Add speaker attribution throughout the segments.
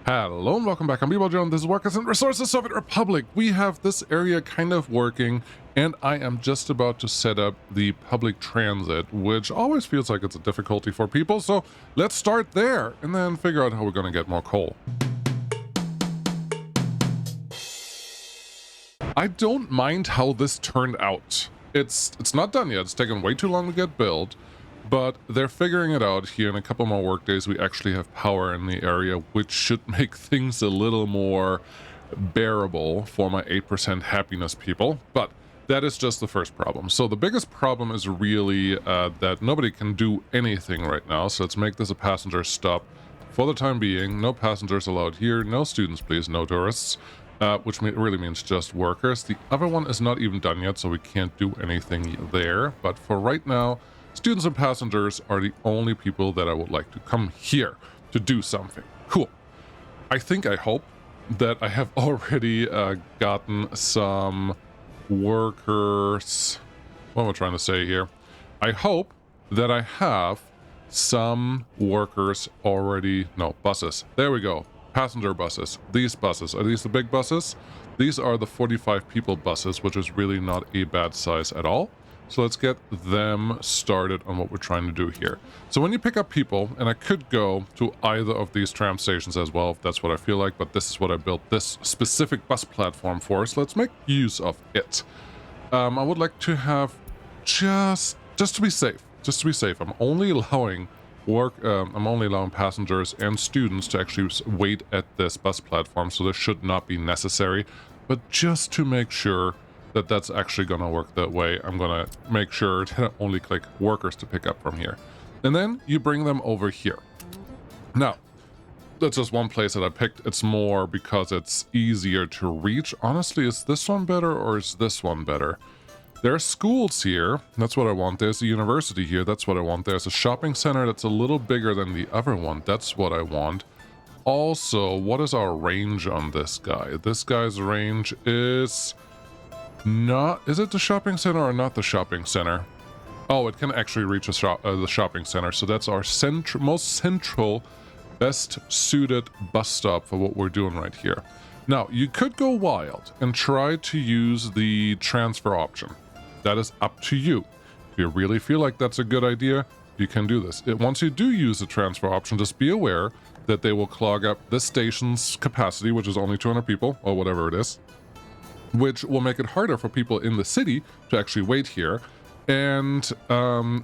Speaker 1: Hello and welcome back. I'm Joe. This is Workers and Resources Soviet Republic. We have this area kind of working, and I am just about to set up the public transit, which always feels like it's a difficulty for people. So let's start there and then figure out how we're going to get more coal. I don't mind how this turned out. It's not done yet. It's taken way too long to get built. But they're figuring it out here. In a couple more work days, we actually have power in the area, which should make things a little more bearable for my 8% happiness people. But that is just the first problem. So the biggest problem is really that nobody can do anything right now. So let's make this a passenger stop for the time being. No passengers allowed here. No students, please. No tourists. Which really means just workers. The other one is not even done yet, so we can't do anything there. But for right now, students and passengers are the only people that I would like to come here to do something. Cool. I hope that I have already gotten some workers. What am I trying to say here? I hope that I have some workers already. No, buses. There we go. Passenger buses. These buses. Are these the big buses? These are the 45 people buses, which is really not a bad size at all. So let's get them started on what we're trying to do here. So when you pick up people, and I could go to either of these tram stations as well, if that's what I feel like, but this is what I built this specific bus platform for, so let's make use of it. I would like to have just to be safe, I'm only allowing passengers and students to actually wait at this bus platform, so this should not be necessary, but just to make sure that that's actually going to work that way, I'm going to make sure to only click workers to pick up from here. And then you bring them over here. Now, that's just one place that I picked. It's more because it's easier to reach. Honestly, is this one better or is this one better? There are schools here. That's what I want. There's a university here. That's what I want. There's a shopping center that's a little bigger than the other one. That's what I want. Also, what is our range on this guy? This guy's range is... is it the shopping center or not the shopping center? Oh, it can actually reach the shopping center. So that's our most central, best suited bus stop for what we're doing right here. Now, you could go wild and try to use the transfer option. That is up to you. If you really feel like that's a good idea, you can do this. Once you do use the transfer option, just be aware that they will clog up this station's capacity, which is only 200 people or whatever it is, which will make it harder for people in the city to actually wait here. And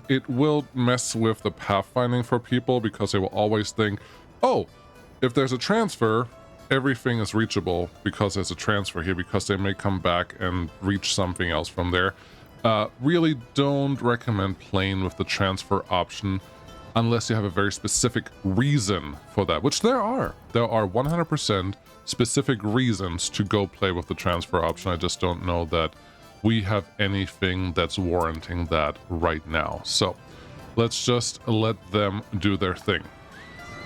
Speaker 1: it will mess with the pathfinding for people because they will always think, oh, if there's a transfer, everything is reachable because there's a transfer here, because they may come back and reach something else from there. Really don't recommend playing with the transfer option unless you have a very specific reason for that, which there are. There are 100% specific reasons to go play with the transfer option. I just don't know that we have anything that's warranting that right now. So let's just let them do their thing.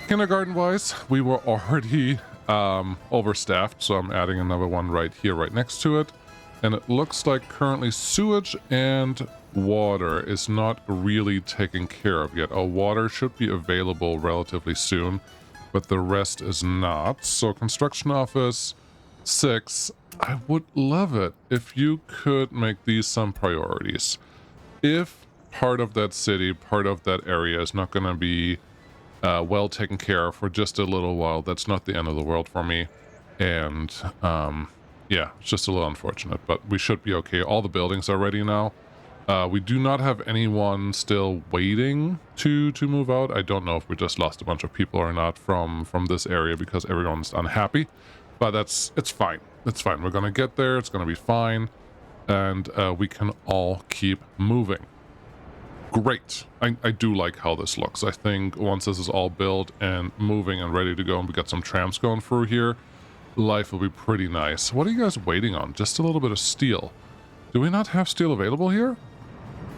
Speaker 1: Kindergarten-wise, we were already overstaffed, so I'm adding another one right here, right next to it. And it looks like currently sewage and water is not really taken care of yet. Water should be available relatively soon, but the rest is not. So construction office 6, I would love it if you could make these some priorities. If part of that city, part of that area is not going to be well taken care of for just a little while, that's not the end of the world for me. And yeah, it's just a little unfortunate, but we should be okay. All the buildings are ready now. We do not have anyone still waiting to move out. I don't know if we just lost a bunch of people or not from this area because everyone's unhappy, but it's fine. It's fine. We're going to get there. It's going to be fine. And we can all keep moving. Great. I do like how this looks. I think once this is all built and moving and ready to go, and we got some trams going through here, life will be pretty nice. What are you guys waiting on? Just a little bit of steel. Do we not have steel available here?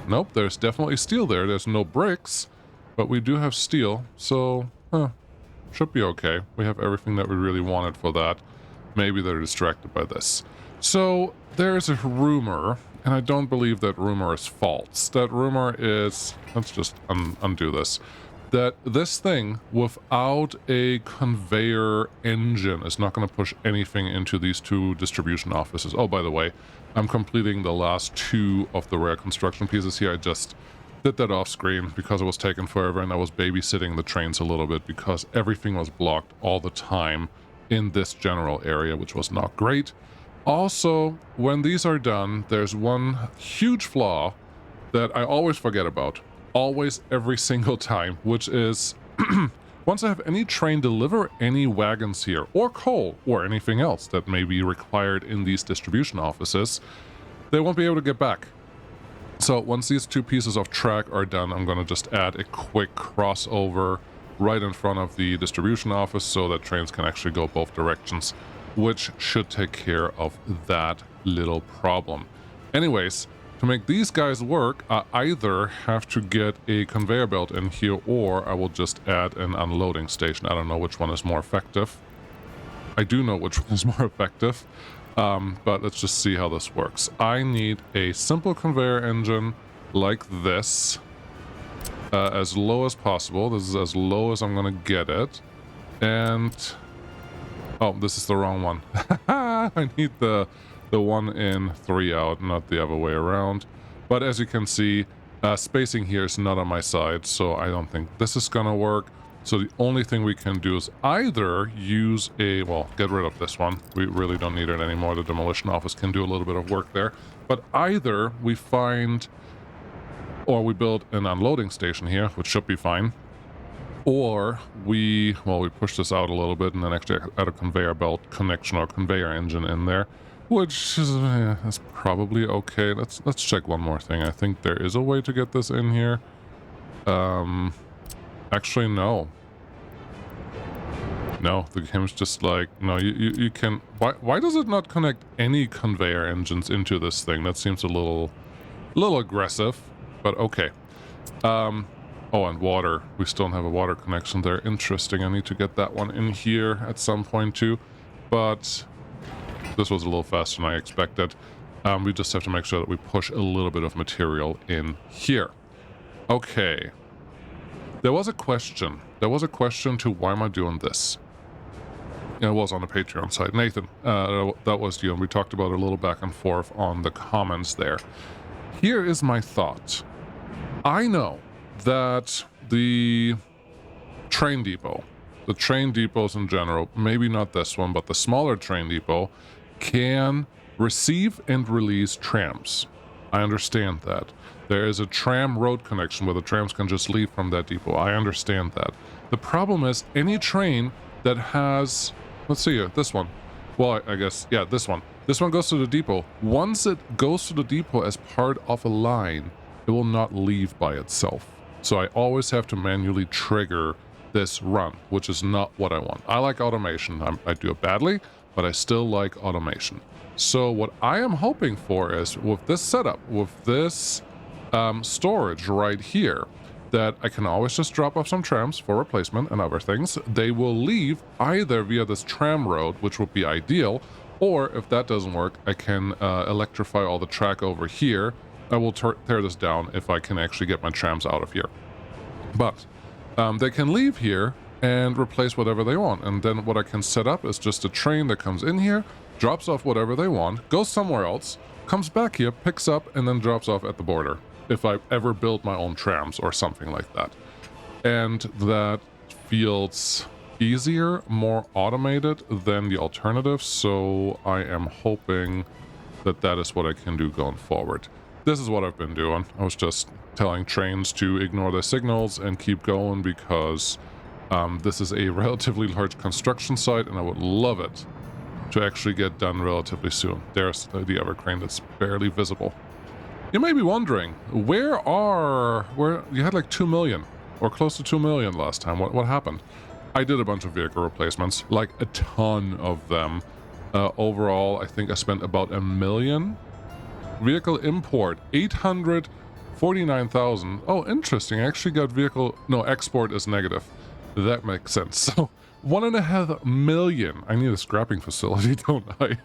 Speaker 1: Nope, there's definitely steel there. There's no bricks, but we do have steel, so should be okay. We have everything that we really wanted for that. Maybe they're distracted by this. So there's a rumor, and I don't believe that rumor is false. That rumor is... Let's just undo this. that this thing without a conveyor engine is not going to push anything into these two distribution offices. Oh, by the way, I'm completing the last two of the rare construction pieces here. I just did that off screen because it was taking forever, and I was babysitting the trains a little bit because everything was blocked all the time in this general area, which was not great. Also, when these are done, there's one huge flaw that I always forget about. Always, every single time, which is once I have any train deliver any wagons here, or coal, or anything else that may be required in these distribution offices, they won't be able to get back. So once these two pieces of track are done, I'm going to just add a quick crossover right in front of the distribution office so that trains can actually go both directions, which should take care of that little problem. Anyways, to make these guys work, I either have to get a conveyor belt in here, or I will just add an unloading station. I don't know which one is more effective. I do know which one is more effective, but let's just see how this works. I need a simple conveyor engine like this, as low as possible. This is as low as I'm gonna get it. And oh, this is the wrong one. I need the one in, three out, not the other way around. But as you can see, spacing here is not on my side, so I don't think this is gonna work. So the only thing we can do is either use a, well, get rid of this one. We really don't need it anymore. The demolition office can do a little bit of work there. But either we find, or we build an unloading station here, which should be fine. Or we push this out a little bit and then actually add a conveyor belt connection or conveyor engine in there, which is probably okay. Let's check one more thing. I think there is a way to get this in here. Actually, no. No, the game's just like, no, you can... Why does it not connect any conveyor engines into this thing? That seems a little aggressive, but okay. Oh, and water. We still don't have a water connection there. Interesting. I need to get that one in here at some point too. But this was a little faster than I expected. We just have to make sure that we push a little bit of material in here. Okay. There was a question. There was a question to why am I doing this? Yeah, it was on the Patreon side. Nathan, that was you, and we talked about it a little back and forth on the comments there. Here is my thought. I know that the train depot, the train depots in general, maybe not this one, but the smaller train depot, can receive and release trams. I understand that. There is a tram road connection where the trams can just leave from that depot. I understand that. The problem is any train that has, let's see here, this one. Well, I guess, yeah, this one. This one goes to the depot. Once it goes to the depot as part of a line, it will not leave by itself. So I always have to manually trigger this run, which is not what I want. I like automation. I do it badly, but I still like automation. So what I am hoping for is with this setup, with this storage right here, that I can always just drop off some trams for replacement and other things. They will leave either via this tram road, which would be ideal, or if that doesn't work, I can electrify all the track over here. I will tear this down if I can actually get my trams out of here. But they can leave here and replace whatever they want. And then what I can set up is just a train that comes in here, drops off whatever they want, goes somewhere else, comes back here, picks up, and then drops off at the border. If I ever build my own trams or something like that. And that feels easier, more automated than the alternative. So I am hoping that that is what I can do going forward. This is what I've been doing. I was just telling trains to ignore their signals and keep going because this is a relatively large construction site and I would love it to actually get done relatively soon. There's the other crane that's barely visible. You may be wondering, where you had like 2 million or close to 2 million last time. What happened? I did a bunch of vehicle replacements, like a ton of them. Overall, I think I spent about 1 million. Vehicle import, 849,000. Oh, interesting. I actually got export is negative. That makes sense. So 1.5 million. I need a scrapping facility, don't I?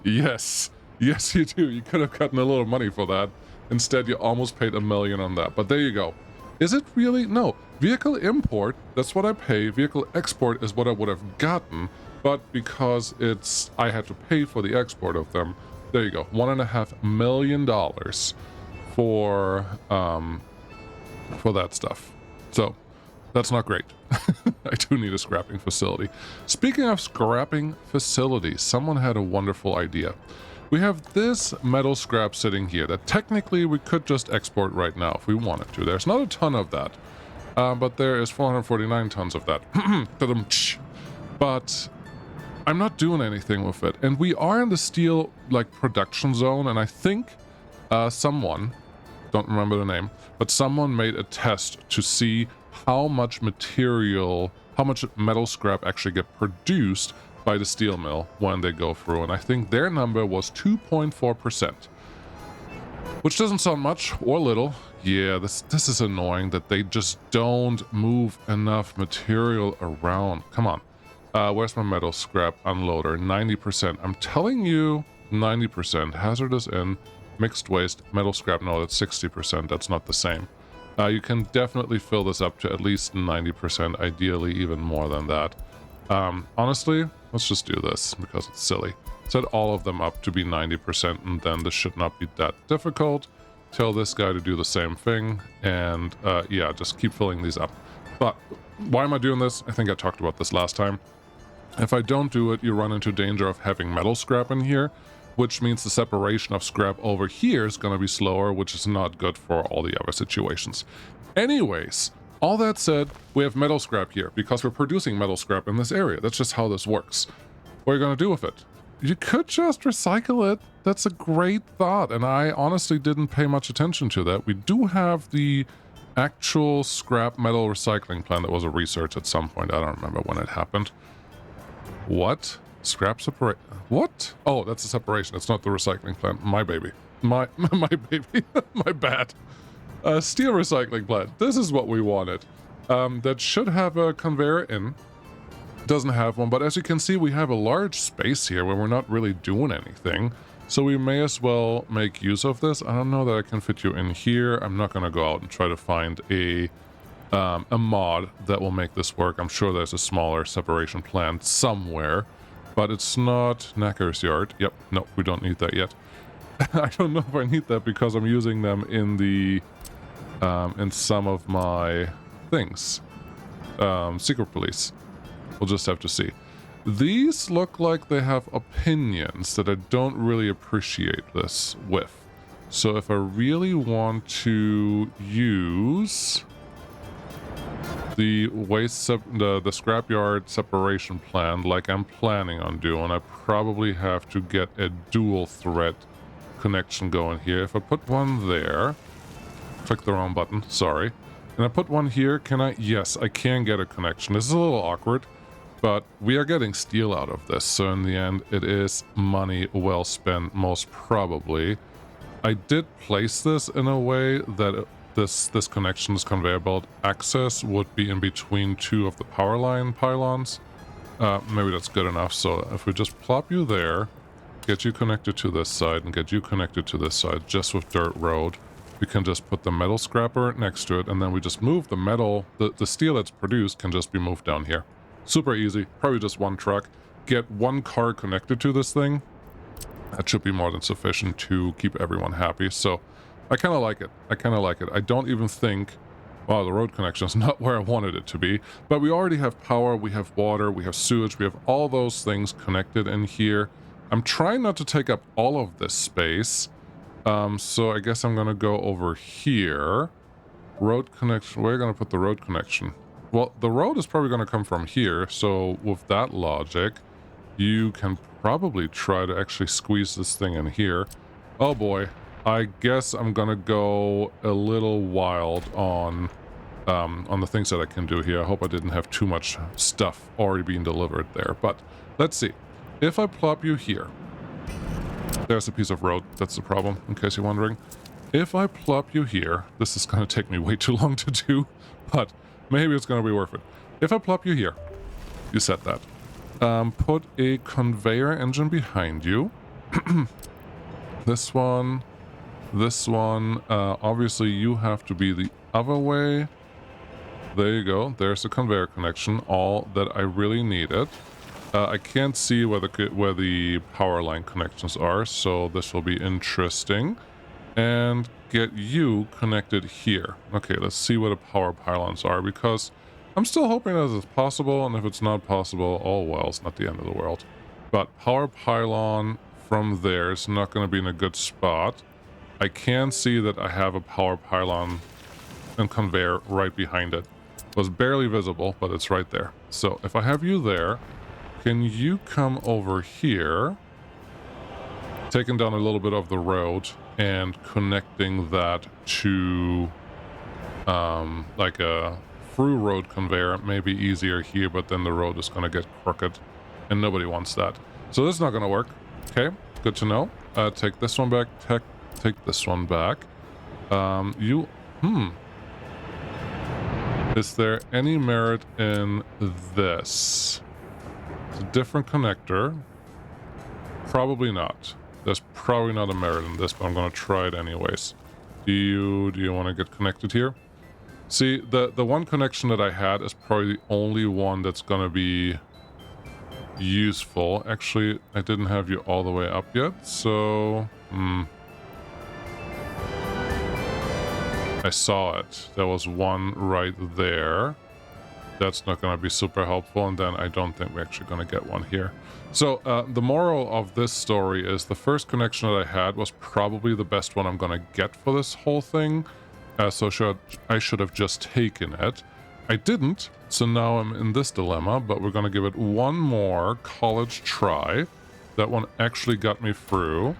Speaker 1: Yes. Yes, you do. You could have gotten a little money for that. Instead, you almost paid 1 million on that. But there you go. Is it really? No. Vehicle import, that's what I pay. Vehicle export is what I would have gotten, but because I had to pay for the export of them, there you go. $1.5 million for that stuff. So that's not great. I do need a scrapping facility. Speaking of scrapping facilities, someone had a wonderful idea. We have this metal scrap sitting here that technically we could just export right now if we wanted to. There's not a ton of that, but there is 449 tons of that. But I'm not doing anything with it. And we are in the steel production zone, and I think someone, don't remember the name, but someone made a test to see how much metal scrap actually get produced by the steel mill when they go through, and I think their number was 2.4%, which doesn't sound much or little. Yeah, this is annoying that they just don't move enough material around. Come on. Where's my metal scrap unloader? 90%. I'm telling you, 90%. Hazardous and mixed waste. Metal scrap, no, that's 60%. That's not the same. You can definitely fill this up to at least 90%, ideally even more than that. Honestly, let's just do this because it's silly. Set all of them up to be 90%, and then this should not be that difficult. Tell this guy to do the same thing, and yeah, just keep filling these up. But why am I doing this? I think I talked about this last time. If I don't do it, you run into danger of having metal scrap in here, which means the separation of scrap over here is going to be slower, which is not good for all the other situations. Anyways, all that said, we have metal scrap here because we're producing metal scrap in this area. That's just how this works. What are you going to do with it? You could just recycle it. That's a great thought, and I honestly didn't pay much attention to that. We do have the actual scrap metal recycling plant that was a research at some point. I don't remember when it happened. What? Scrap separate? What? Oh, that's a separation. It's not the recycling plant. My baby. My baby. My bad. Steel recycling plant. This is what we wanted. That should have a conveyor in. Doesn't have one, but as you can see, we have a large space here where we're not really doing anything. So we may as well make use of this. I don't know that I can fit you in here. I'm not going to go out and try to find a mod that will make this work. I'm sure there's a smaller separation plant somewhere, but it's not Knacker's yard. Yep, no, we don't need that yet. I don't know if I need that because I'm using them in the in some of my things. Secret police. We'll just have to see. These look like they have opinions that I don't really appreciate this with. So if I really want to use the the scrapyard separation plan like I'm planning on doing, I probably have to get a dual thread connection going here. If I put one there, click the wrong button, sorry. And I put one here, can I? Yes, I can get a connection. This is a little awkward, but we are getting steel out of this, so in the end, it is money well spent, most probably. I did place this in a way that this connection's conveyor belt access would be in between two of the power line pylons. Maybe that's good enough. So if we just plop you there, get you connected to this side, and get you connected to this side, just with dirt road, we can just put the metal scrapper next to it, and then we just move the metal, the steel that's produced can just be moved down here. Super easy, probably just one truck. Get one car connected to this thing. That should be more than sufficient to keep everyone happy. So I kind of like it. I kind of like it. I don't even think, well, the road connection is not where I wanted it to be, but we already have power, we have water, we have sewage, we have all those things connected in here. I'm trying not to take up all of this space. So I guess I'm going to go over here. Road connection. Where are you going to put the road connection? Well, the road is probably going to come from here. So with that logic, you can probably try to actually squeeze this thing in here. Oh boy. I guess I'm going to go a little wild on the things that I can do here. I hope I didn't have too much stuff already being delivered there. But let's see. If I plop you here, there's a piece of road. That's the problem, in case you're wondering. If I plop you here, this is going to take me way too long to do, but maybe it's going to be worth it. If I plop you here, you set that. Put a conveyor engine behind you. This one. Obviously you have to be the other way. There you go. There's the conveyor connection, all that I really needed. I can't see where the power line connections are, so this will be interesting. And get you connected here. Okay, let's see where the power pylons are, because I'm still hoping that it's possible, and if it's not possible, oh well, it's not the end of the world. But power pylon from there is not going to be in a good spot. I can see that I have a power pylon and conveyor right behind it. It was barely visible, but it's right there. So if I have you there, can you come over here, taking down a little bit of the road and connecting that to like a through road conveyor? May be easier here, but then the road is going to get crooked and nobody wants that. So this is not going to work. Okay, good to know. Take this one back. Take this one back. Is there any merit in this? It's a different connector. Probably not. There's probably not a merit in this, but I'm going to try it anyways. Do you want to get connected here? See, the one connection that I had is probably the only one that's going to be useful. Actually, I didn't have you all the way up yet, so... I saw it. There was one right there. That's not going to be super helpful, and then I don't think we're actually going to get one here. So the moral of this story is the first connection that I had was probably the best one I'm going to get for this whole thing. So I should have just taken it. I didn't, so now I'm in this dilemma, but we're going to give it one more college try. That one actually got me through,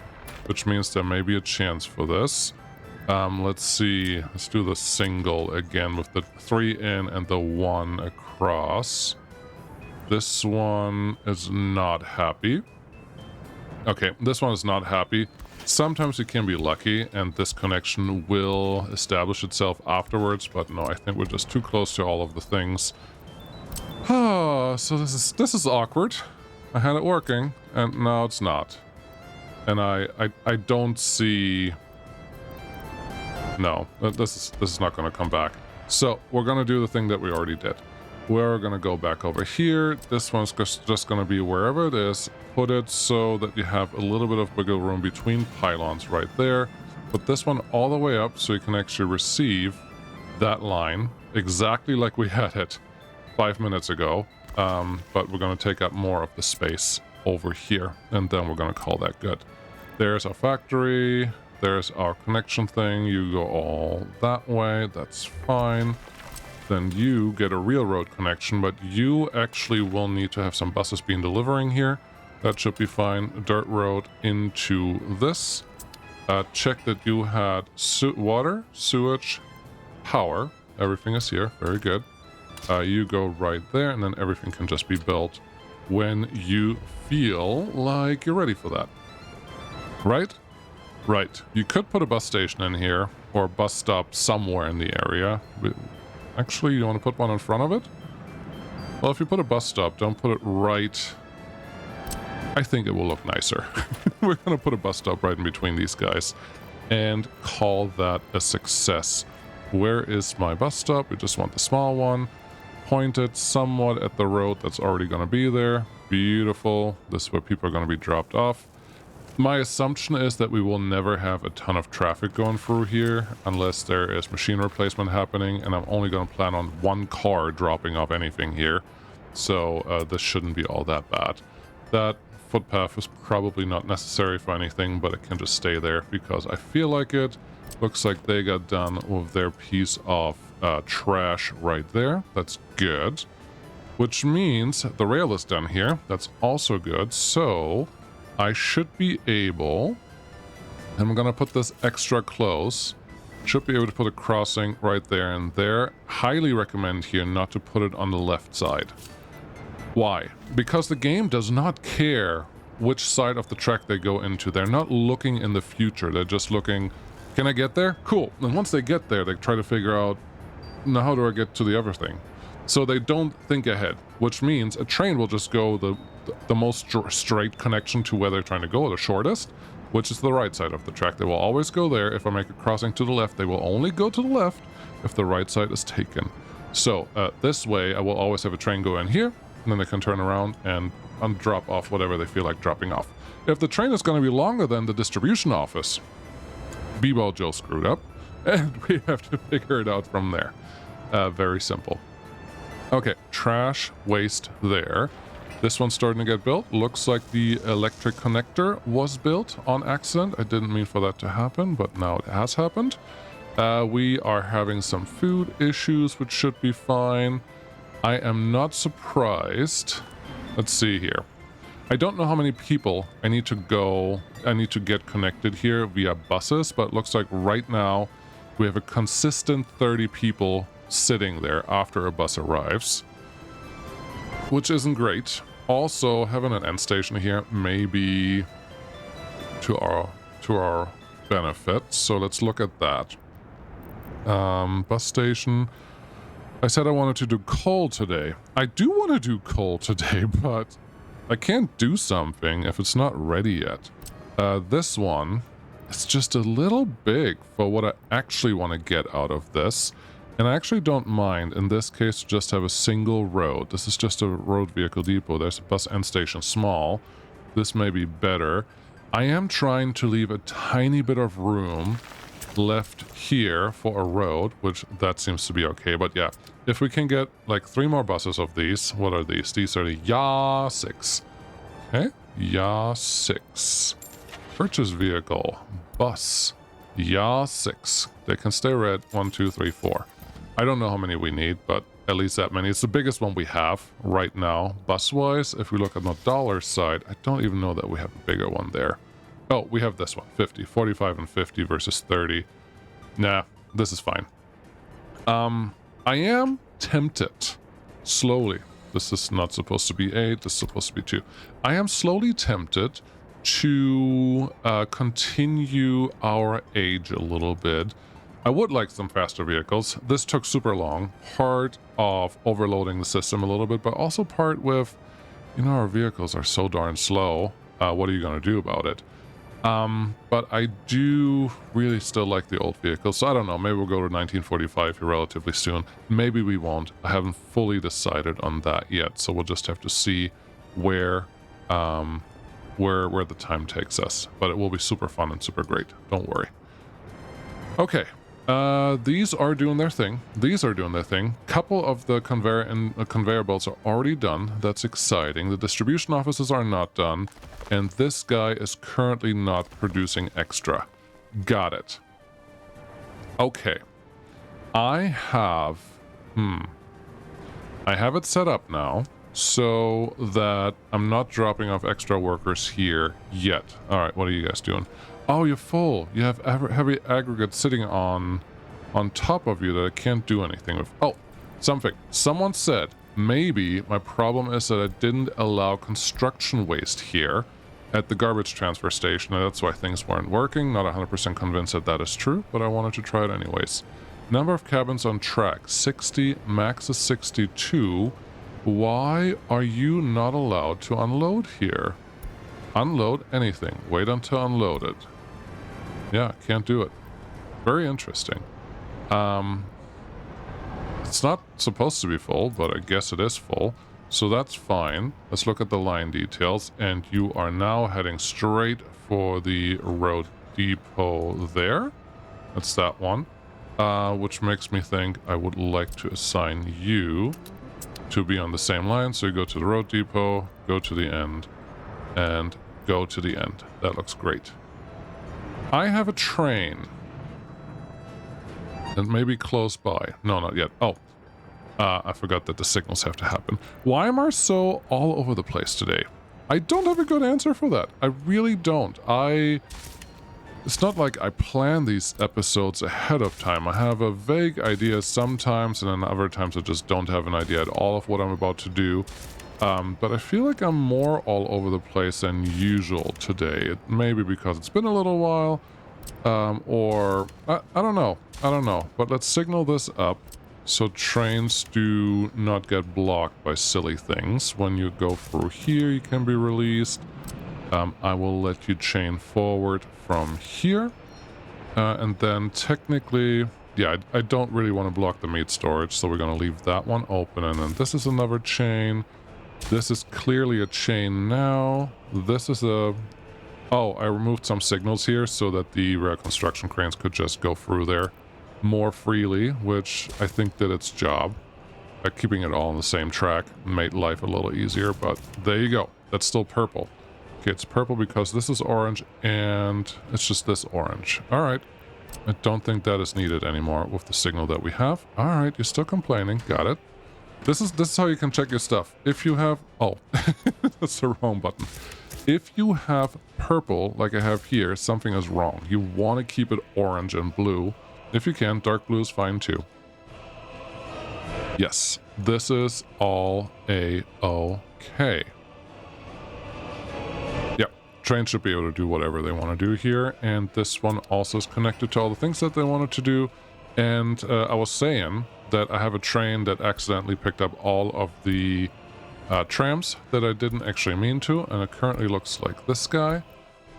Speaker 1: which means there may be a chance for this. Let's see. Let's do the single again with the 3 in and the 1 across. This one is not happy. Okay, this one is not happy. Sometimes you can be lucky and this connection will establish itself afterwards, but no, I think we're just too close to all of the things. So this is awkward. I had it working and now it's not. And I don't see... No, this is not going to come back. So we're going to do the thing that we already did. We're going to go back over here. This one's just going to be wherever it is. Put it so that you have a little bit of wiggle room between pylons right there. Put this one all the way up so you can actually receive that line exactly like we had it 5 minutes ago. But we're going to take up more of the space over here, and then we're going to call that good. There's our factory. There's our connection thing. You go all that way. That's fine. Then you get a real road connection, but you actually will need to have some buses being delivering here. That should be fine. Dirt road into this. Check that you had water, sewage, power. Everything is here. Very good. You go right there, and then everything can just be built when you feel like you're ready for that. Right? Right. You could put a bus station in here, or a bus stop somewhere in the area. Actually, you want to put one in front of it? Well, if you put a bus stop, don't put it right... I think it will look nicer. We're going to put a bus stop right in between these guys and call that a success. Where is my bus stop? We just want the small one. Point it somewhat at the road that's already going to be there. Beautiful. This is where people are going to be dropped off. My assumption is that we will never have a ton of traffic going through here unless there is machine replacement happening, and I'm only going to plan on one car dropping off anything here. So this shouldn't be all that bad. That footpath is probably not necessary for anything, but it can just stay there because I feel like it. Looks like they got done with their piece of trash right there. That's good. Which means the rail is done here. That's also good. So I should be able, and I'm going to put this extra close, should be able to put a crossing right there and there. Highly recommend here not to put it on the left side. Why? Because the game does not care which side of the track they go into. They're not looking in the future. They're just looking, can I get there? Cool. And once they get there, they try to figure out, now how do I get to the other thing? So they don't think ahead, which means a train will just go the most straight connection to where they're trying to go, the shortest. which is the right side of the track. They will always go there. If I make a crossing to the left, they will only go to the left if the right side is taken. So this way, I will always have a train go in here, and then they can turn around and drop off whatever they feel like dropping off. If the train is going to be longer than the distribution office, B-Ball Joe screwed up, and we have to figure it out from there. Very simple. Okay, trash waste there. This one's starting to get built. Looks like the electric connector was built on accident. I didn't mean for that to happen, but now it has happened. We are having some food issues, which should be fine. I am not surprised. Let's see here. I don't know how many people I need to get connected here via buses, but it looks like right now we have a consistent 30 people sitting there after a bus arrives, which isn't great. Also, having an end station here may be to our benefit, so let's look at that. Bus station. I said I wanted to do coal today. I do want to do coal today, but I can't do something if it's not ready yet. This one, it's just a little big for what I actually want to get out of this. And I actually don't mind, in this case, just have a single road. This is just a road vehicle depot. There's a bus end station small. This may be better. I am trying to leave a tiny bit of room left here for a road, which that seems to be okay. But yeah, if we can get like 3 more buses of these. What are these? These are the YA6. Okay, YA6. Purchase vehicle. Bus. YA6. They can stay red. 1, 2, 3, 4. I don't know how many we need, but at least that many. It's the biggest one we have right now, bus-wise. If we look on the dollar side, I don't even know that we have a bigger one there. Oh, we have this one, 50. 45 and 50 versus 30. Nah, this is fine. I am tempted, slowly. This is not supposed to be 8, this is supposed to be 2. I am slowly tempted to continue our age a little bit. I would like some faster vehicles. This took super long. Part of overloading the system a little bit, but also part with, you know, our vehicles are so darn slow. What are you going to do about it? But I do really still like the old vehicles. So I don't know. Maybe we'll go to 1945 here relatively soon. Maybe we won't. I haven't fully decided on that yet. So we'll just have to see where the time takes us. But it will be super fun and super great. Don't worry. Okay. These are doing their thing. Couple of the conveyor belts are already done. That's exciting. The distribution offices are not done. And this guy is currently not producing extra. Got it. Okay. I have it set up now so that I'm not dropping off extra workers here yet. All right, what are you guys doing? Oh, you're full. You have heavy aggregate sitting on top of you that I can't do anything with. Oh, something. Someone said maybe my problem is that I didn't allow construction waste here at the garbage transfer station, and that's why things weren't working. Not 100% convinced that that is true, but I wanted to try it anyways. Number of cabins on track, 60, max is 62. Why are you not allowed to unload here? Unload anything. Wait until unloaded. Yeah, can't do it. Very interesting. It's not supposed to be full, but I guess it is full. So that's fine. Let's look at the line details. And you are now heading straight for the road depot there. That's that one. Which makes me think I would like to assign you to be on the same line. So you go to the road depot, go to the end, and go to the end. That looks great. I have a train. It may be close by. No, not yet. Oh. I forgot that the signals have to happen. Why am I so all over the place today? I don't have a good answer for that. I really don't. It's not like I plan these episodes ahead of time. I have a vague idea sometimes, and then other times I just don't have an idea at all of what I'm about to do. But I feel like I'm more all over the place than usual today. It may be because it's been a little while, or I don't know. But let's signal this up so trains do not get blocked by silly things. When you go through here, you can be released. I will let you chain forward from here. And then technically, yeah, I don't really want to block the meat storage, so we're going to leave that one open. And then this is another chain. This is clearly a chain now. This is a... Oh, I removed some signals here so that the construction cranes could just go through there more freely, which I think did its job. Keeping it all on the same track made life a little easier, but there you go. That's still purple. Okay, it's purple because this is orange, and it's just this orange. All right. I don't think that is needed anymore with the signal that we have. All right, you're still complaining. Got it. This is how you can check your stuff. If you have... Oh, that's the wrong button. If you have purple, like I have here, something is wrong. You want to keep it orange and blue. If you can, dark blue is fine too. Yes, this is all a-okay. Yeah, train should be able to do whatever they want to do here. And this one also is connected to all the things that they wanted to do. And I was saying that I have a train that accidentally picked up all of the trams that I didn't actually mean to, and it currently looks like this guy.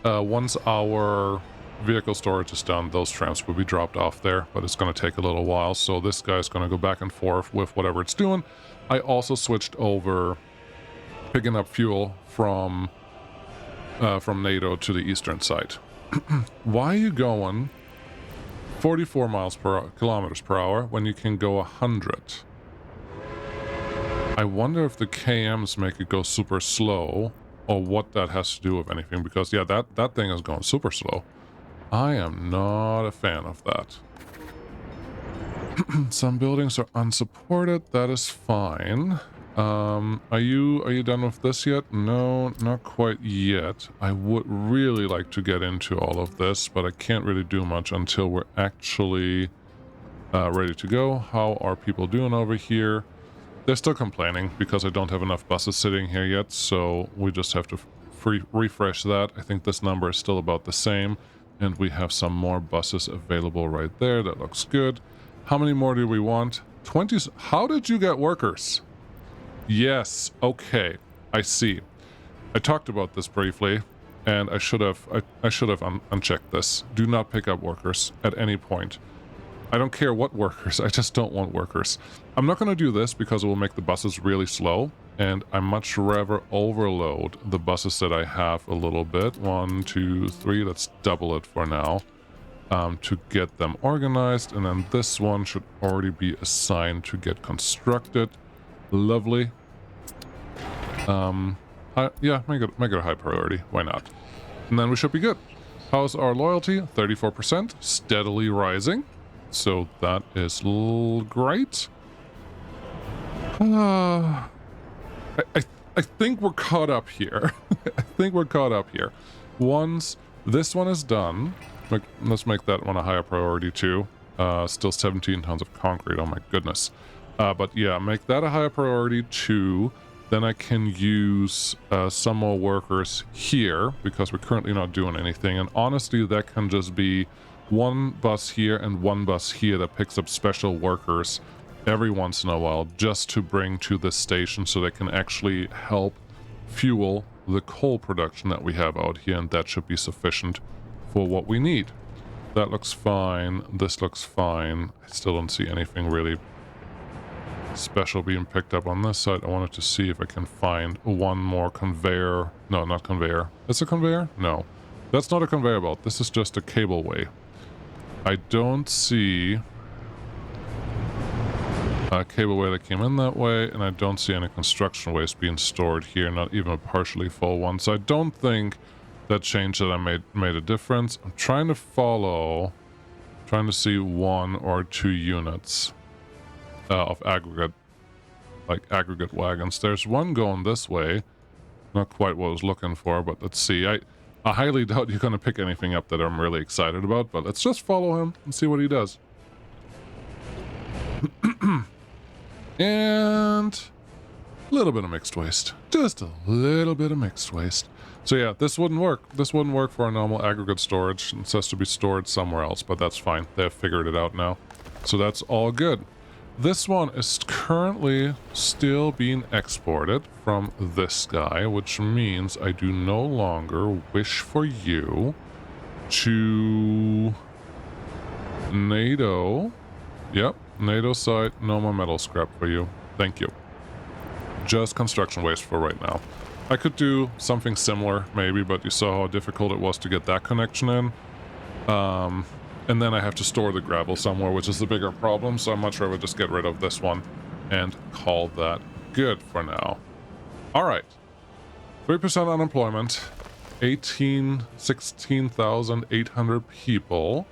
Speaker 1: Once our vehicle storage is done, those trams will be dropped off there, but it's going to take a little while, so this guy's going to go back and forth with whatever it's doing. I also switched over picking up fuel from NATO to the eastern side. Why are you going 44 kilometers per hour when you can go 100? I wonder if the KMs make it go super slow, or what that has to do with anything, because yeah, that thing is going super slow. I am not a fan of that. Some buildings are unsupported. That is fine. Are you done with this yet? No, not quite yet. I would really like to get into all of this, but I can't really do much until we're actually ready to go. How are people doing over here? They're still complaining because I don't have enough buses sitting here yet, so we just have to refresh that. I think this number is still about the same, and we have some more buses available right there. That looks good. How many more do we want? 20. How did you get workers? Yes, okay, I see. I talked about this briefly, and I should have unchecked this. Do not pick up workers at any point. I don't care what workers, I just don't want workers. I'm not going to do this because it will make the buses really slow, and I much rather overload the buses that I have a little bit. 1, 2, 3, let's double it for now, to get them organized, and then this one should already be assigned to get constructed. Lovely. Yeah, make it a high priority. Why not? And then we should be good. How's our loyalty? 34%, steadily rising. So that is great. I think we're caught up here. I think we're caught up here. Once this one is done, let's make that one a higher priority too. Still 17 tons of concrete. Oh my goodness. But yeah, make that a higher priority too. Then I can use some more workers here because we're currently not doing anything. And honestly, that can just be one bus here and one bus here that picks up special workers every once in a while just to bring to this station so they can actually help fuel the coal production that we have out here, and that should be sufficient for what we need. That looks fine. This looks fine. I still don't see anything really special being picked up on this side. I wanted to see if I can find one more conveyor. No, not conveyor. It's a conveyor? No. That's not a conveyor belt. This is just a cableway. I don't see a cableway that came in that way, and I don't see any construction waste being stored here, not even a partially full one. So I don't think that change that I made a difference. I'm trying to see 1 or 2 units of aggregate wagons. There's one going this way. Not quite what I was looking for, but let's see. I highly doubt you're going to pick anything up that I'm really excited about, but let's just follow him and see what he does. And a little bit of mixed waste. Just a little bit of mixed waste. So yeah, this wouldn't work. This wouldn't work for our normal aggregate storage. It has to be stored somewhere else, but that's fine. They've figured it out now. So that's all good. This one is currently still being exported from this guy, which means I do no longer wish for you to NATO. Yep, NATO site, no more metal scrap for you. Thank you. Just construction waste for right now. I could do something similar, maybe, but you saw how difficult it was to get that connection in. And then I have to store the gravel somewhere, which is the bigger problem, so I'm much rather just get rid of this one and call that good for now. Alright. 3% unemployment. 16,800 people.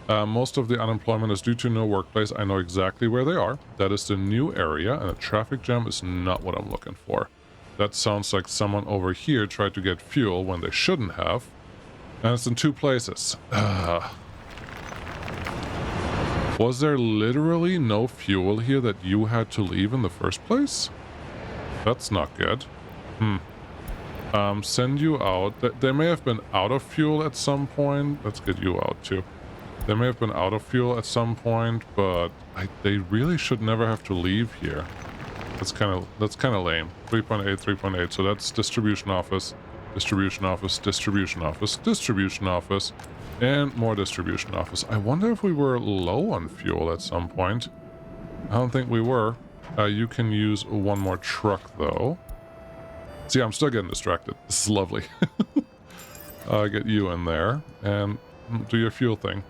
Speaker 1: Most of the unemployment is due to no workplace. I know exactly where they are. That is the new area, and a traffic jam is not what I'm looking for. That sounds like someone over here tried to get fuel when they shouldn't have. And it's in 2 places. Was there literally no fuel here that you had to leave in the first place? That's not good. Send you out. They may have been out of fuel at some point. Let's get you out too. They may have been out of fuel at some point, but they really should never have to leave here. That's kind of lame. 3.8, 3.8. So that's distribution office, distribution office, distribution office, distribution office, and more distribution office. I wonder if we were low on fuel at some point. I don't think we were. You can use one more truck though. See, I'm still getting distracted. This is lovely. Get you in there and do your fuel thing.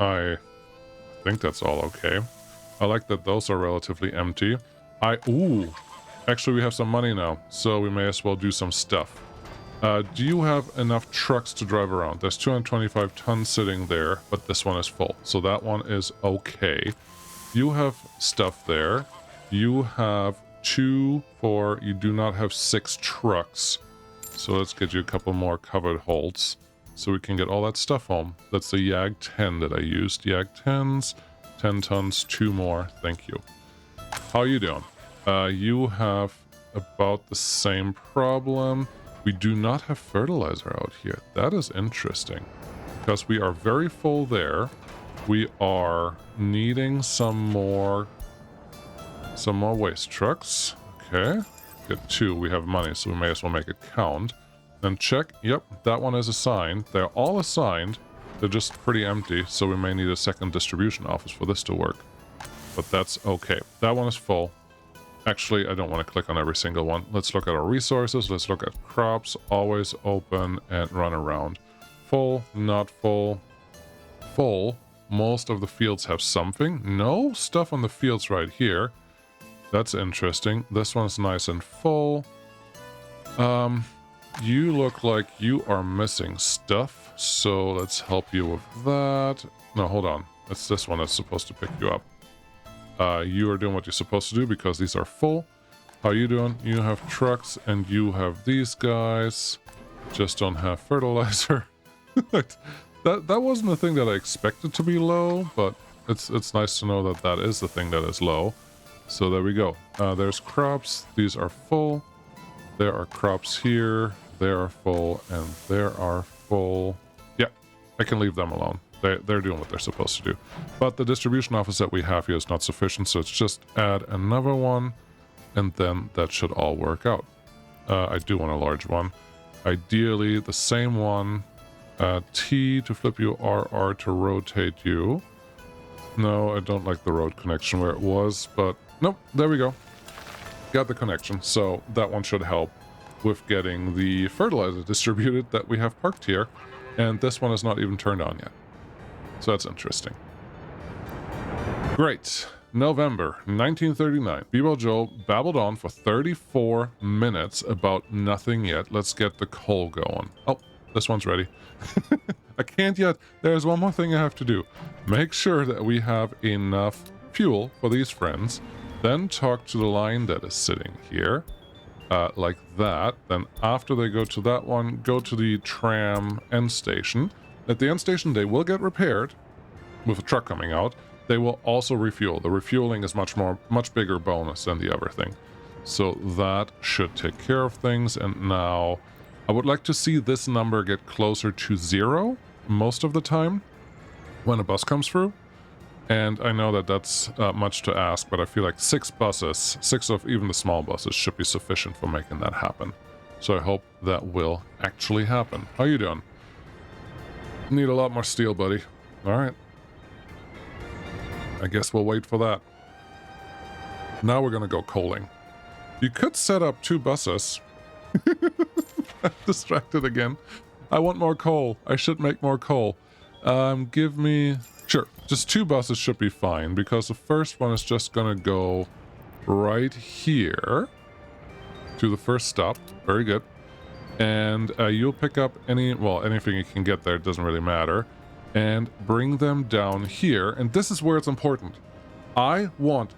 Speaker 1: I think that's all okay. I like that those are relatively empty. Ooh, actually we have some money now, so we may as well do some stuff. Do you have enough trucks to drive around? There's 225 tons sitting there, but this one is full, so that one is okay. You have stuff there. You have 2, 4, you do not have 6 trucks. So let's get you a couple more covered holds so we can get all that stuff home. That's the YAG 10 that I used. YAG 10s, 10 tons, 2 more. Thank you. How you doing? You have about the same problem. We do not have fertilizer out here. That is interesting because we are very full there. We are needing some more waste trucks. Okay, get 2. We have money, so we may as well make it count. Then check. Yep, that one is assigned. They're all assigned. They're just pretty empty, so we may need a second distribution office for this to work. But that's okay. That one is full. Actually, I don't want to click on every single one. Let's look at our resources. Let's look at crops. Always open and run around. Full, not full. Full. Most of the fields have something. No stuff on the fields right here. That's interesting. This one's nice and full. You look like you are missing stuff, so let's help you with that. No, hold on. It's this one that's supposed to pick you up. You are doing what you're supposed to do because these are full. How you doing? You have trucks and you have these guys. Just don't have fertilizer. that wasn't the thing that I expected to be low, but it's nice to know that that is the thing that is low. So there we go. There's crops. These are full. There are crops here. They are full, and there are full. Yeah, I can leave them alone. They're doing what they're supposed to do. But the distribution office that we have here is not sufficient, so it's just add another one, and then that should all work out. I do want a large one. Ideally, the same one. T to flip you, RR to rotate you. No, I don't like the road connection where it was, but nope, there we go. Got the connection, so that one should help with getting the fertilizer distributed that we have parked here. And this one is not even turned on yet. So that's interesting. Great. November 1939. Bebo Joe babbled on for 34 minutes about nothing yet. Let's get the coal going. Oh, this one's ready. I can't yet. There's one more thing I have to do. Make sure that we have enough fuel for these friends. Then talk to the line that is sitting here. Like that. Then after they go to that one, go to the tram end station. At the end station, they will get repaired with a truck coming out. They will also refuel. The refueling is much bigger bonus than the other thing. So that should take care of things. And now I would like to see this number get closer to 0 most of the time when a bus comes through. And I know that that's much to ask, but I feel like 6 buses, 6 of even the small buses, should be sufficient for making that happen. So I hope that will actually happen. How you doing? Need a lot more steel, buddy. All right. I guess we'll wait for that. Now we're going to go coaling. You could set up 2 buses. I'm distracted again. I want more coal. I should make more coal. Give me... Sure, just 2 buses should be fine, because the first one is just gonna go right here to the first stop. Very good. And you'll pick up anything you can get there, it doesn't really matter. And bring them down here, and this is where it's important. I want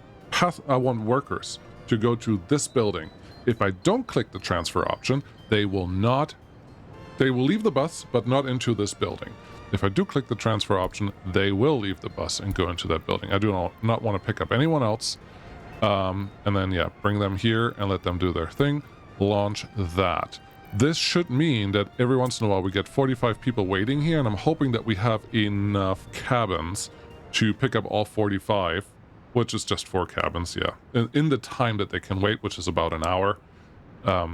Speaker 1: workers to go to this building. If I don't click the transfer option, they will leave the bus, but not into this building. If I do click the transfer option, they will leave the bus and go into that building. I do not want to pick up anyone else. And then, yeah, bring them here and let them do their thing. Launch that. This should mean that every once in a while we get 45 people waiting here, and I'm hoping that we have enough cabins to pick up all 45, which is just 4 cabins, yeah, in the time that they can wait, which is about an hour.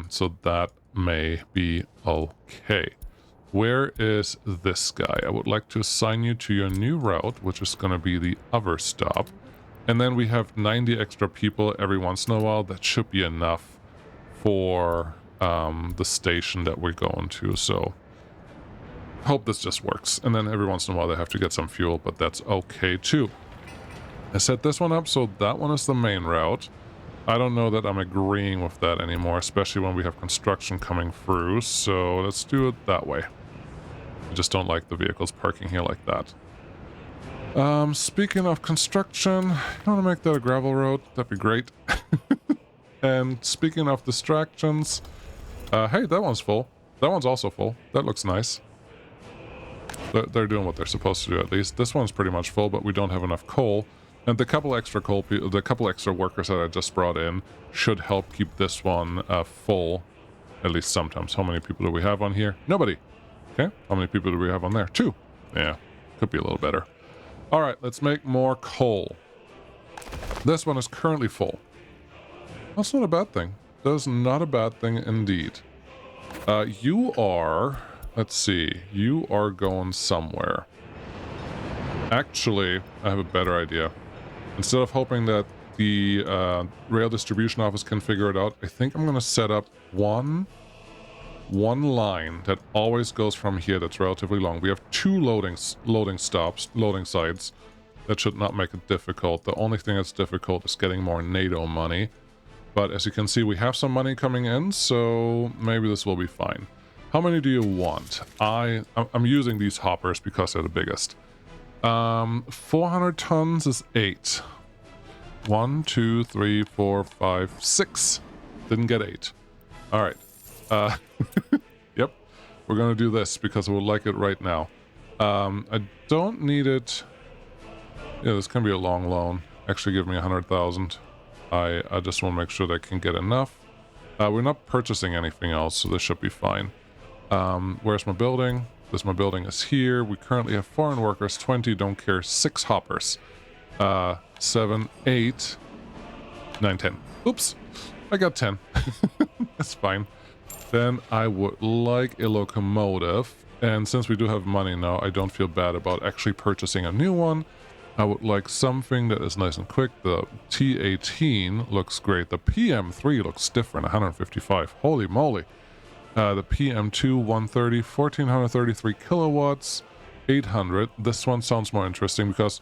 Speaker 1: So that may be okay. Where is this guy? I would like to assign you to your new route, which is going to be the other stop. And then we have 90 extra people every once in a while. That should be enough for the station that we're going to. So hope this just works. And then every once in a while they have to get some fuel, but that's okay too. I set this one up so that one is the main route. I don't know that I'm agreeing with that anymore, especially when we have construction coming through. So let's do it that way. I just don't like the vehicles parking here like that. Speaking of construction, you want to make that a gravel road? That'd be great. And speaking of distractions, hey, that one's full. That one's also full. That looks nice. They're doing what they're supposed to do, at least. This one's pretty much full, but we don't have enough coal. And the couple extra workers that I just brought in should help keep this one full, at least sometimes. How many people do we have on here? Nobody. Okay. How many people do we have on there? 2. Yeah, could be a little better. All right, let's make more coal. This one is currently full. That's not a bad thing. That's not a bad thing indeed. You are... Let's see. You are going somewhere. Actually, I have a better idea. Instead of hoping that the rail distribution office can figure it out, I think I'm going to set up one line that always goes from here that's relatively long. We have 2 loading sites. That should not make it difficult. The only thing that's difficult is getting more NATO money. But as you can see, we have some money coming in, so maybe this will be fine. How many do you want? I'm using these hoppers because they're the biggest. 400 tons is 8. 1, 2, 3, 4, 5, 6. Didn't get 8. All right. Yep. We're going to do this because I would like it right now. I don't need it. Yeah, this can be a long loan. Actually, give me 100,000. I just want to make sure that I can get enough. We're not purchasing anything else, so this should be fine. Where's my building? My building is here. We currently have foreign workers, 20, don't care, 6 hoppers. 7, 8, 9, 10. Oops, I got 10. That's fine. Then I would like a locomotive. And since we do have money now, I don't feel bad about actually purchasing a new one. I would like something that is nice and quick. The T18 looks great. The PM3 looks different, 155. Holy moly. The PM2, 130, 1433 kilowatts, 800. This one sounds more interesting because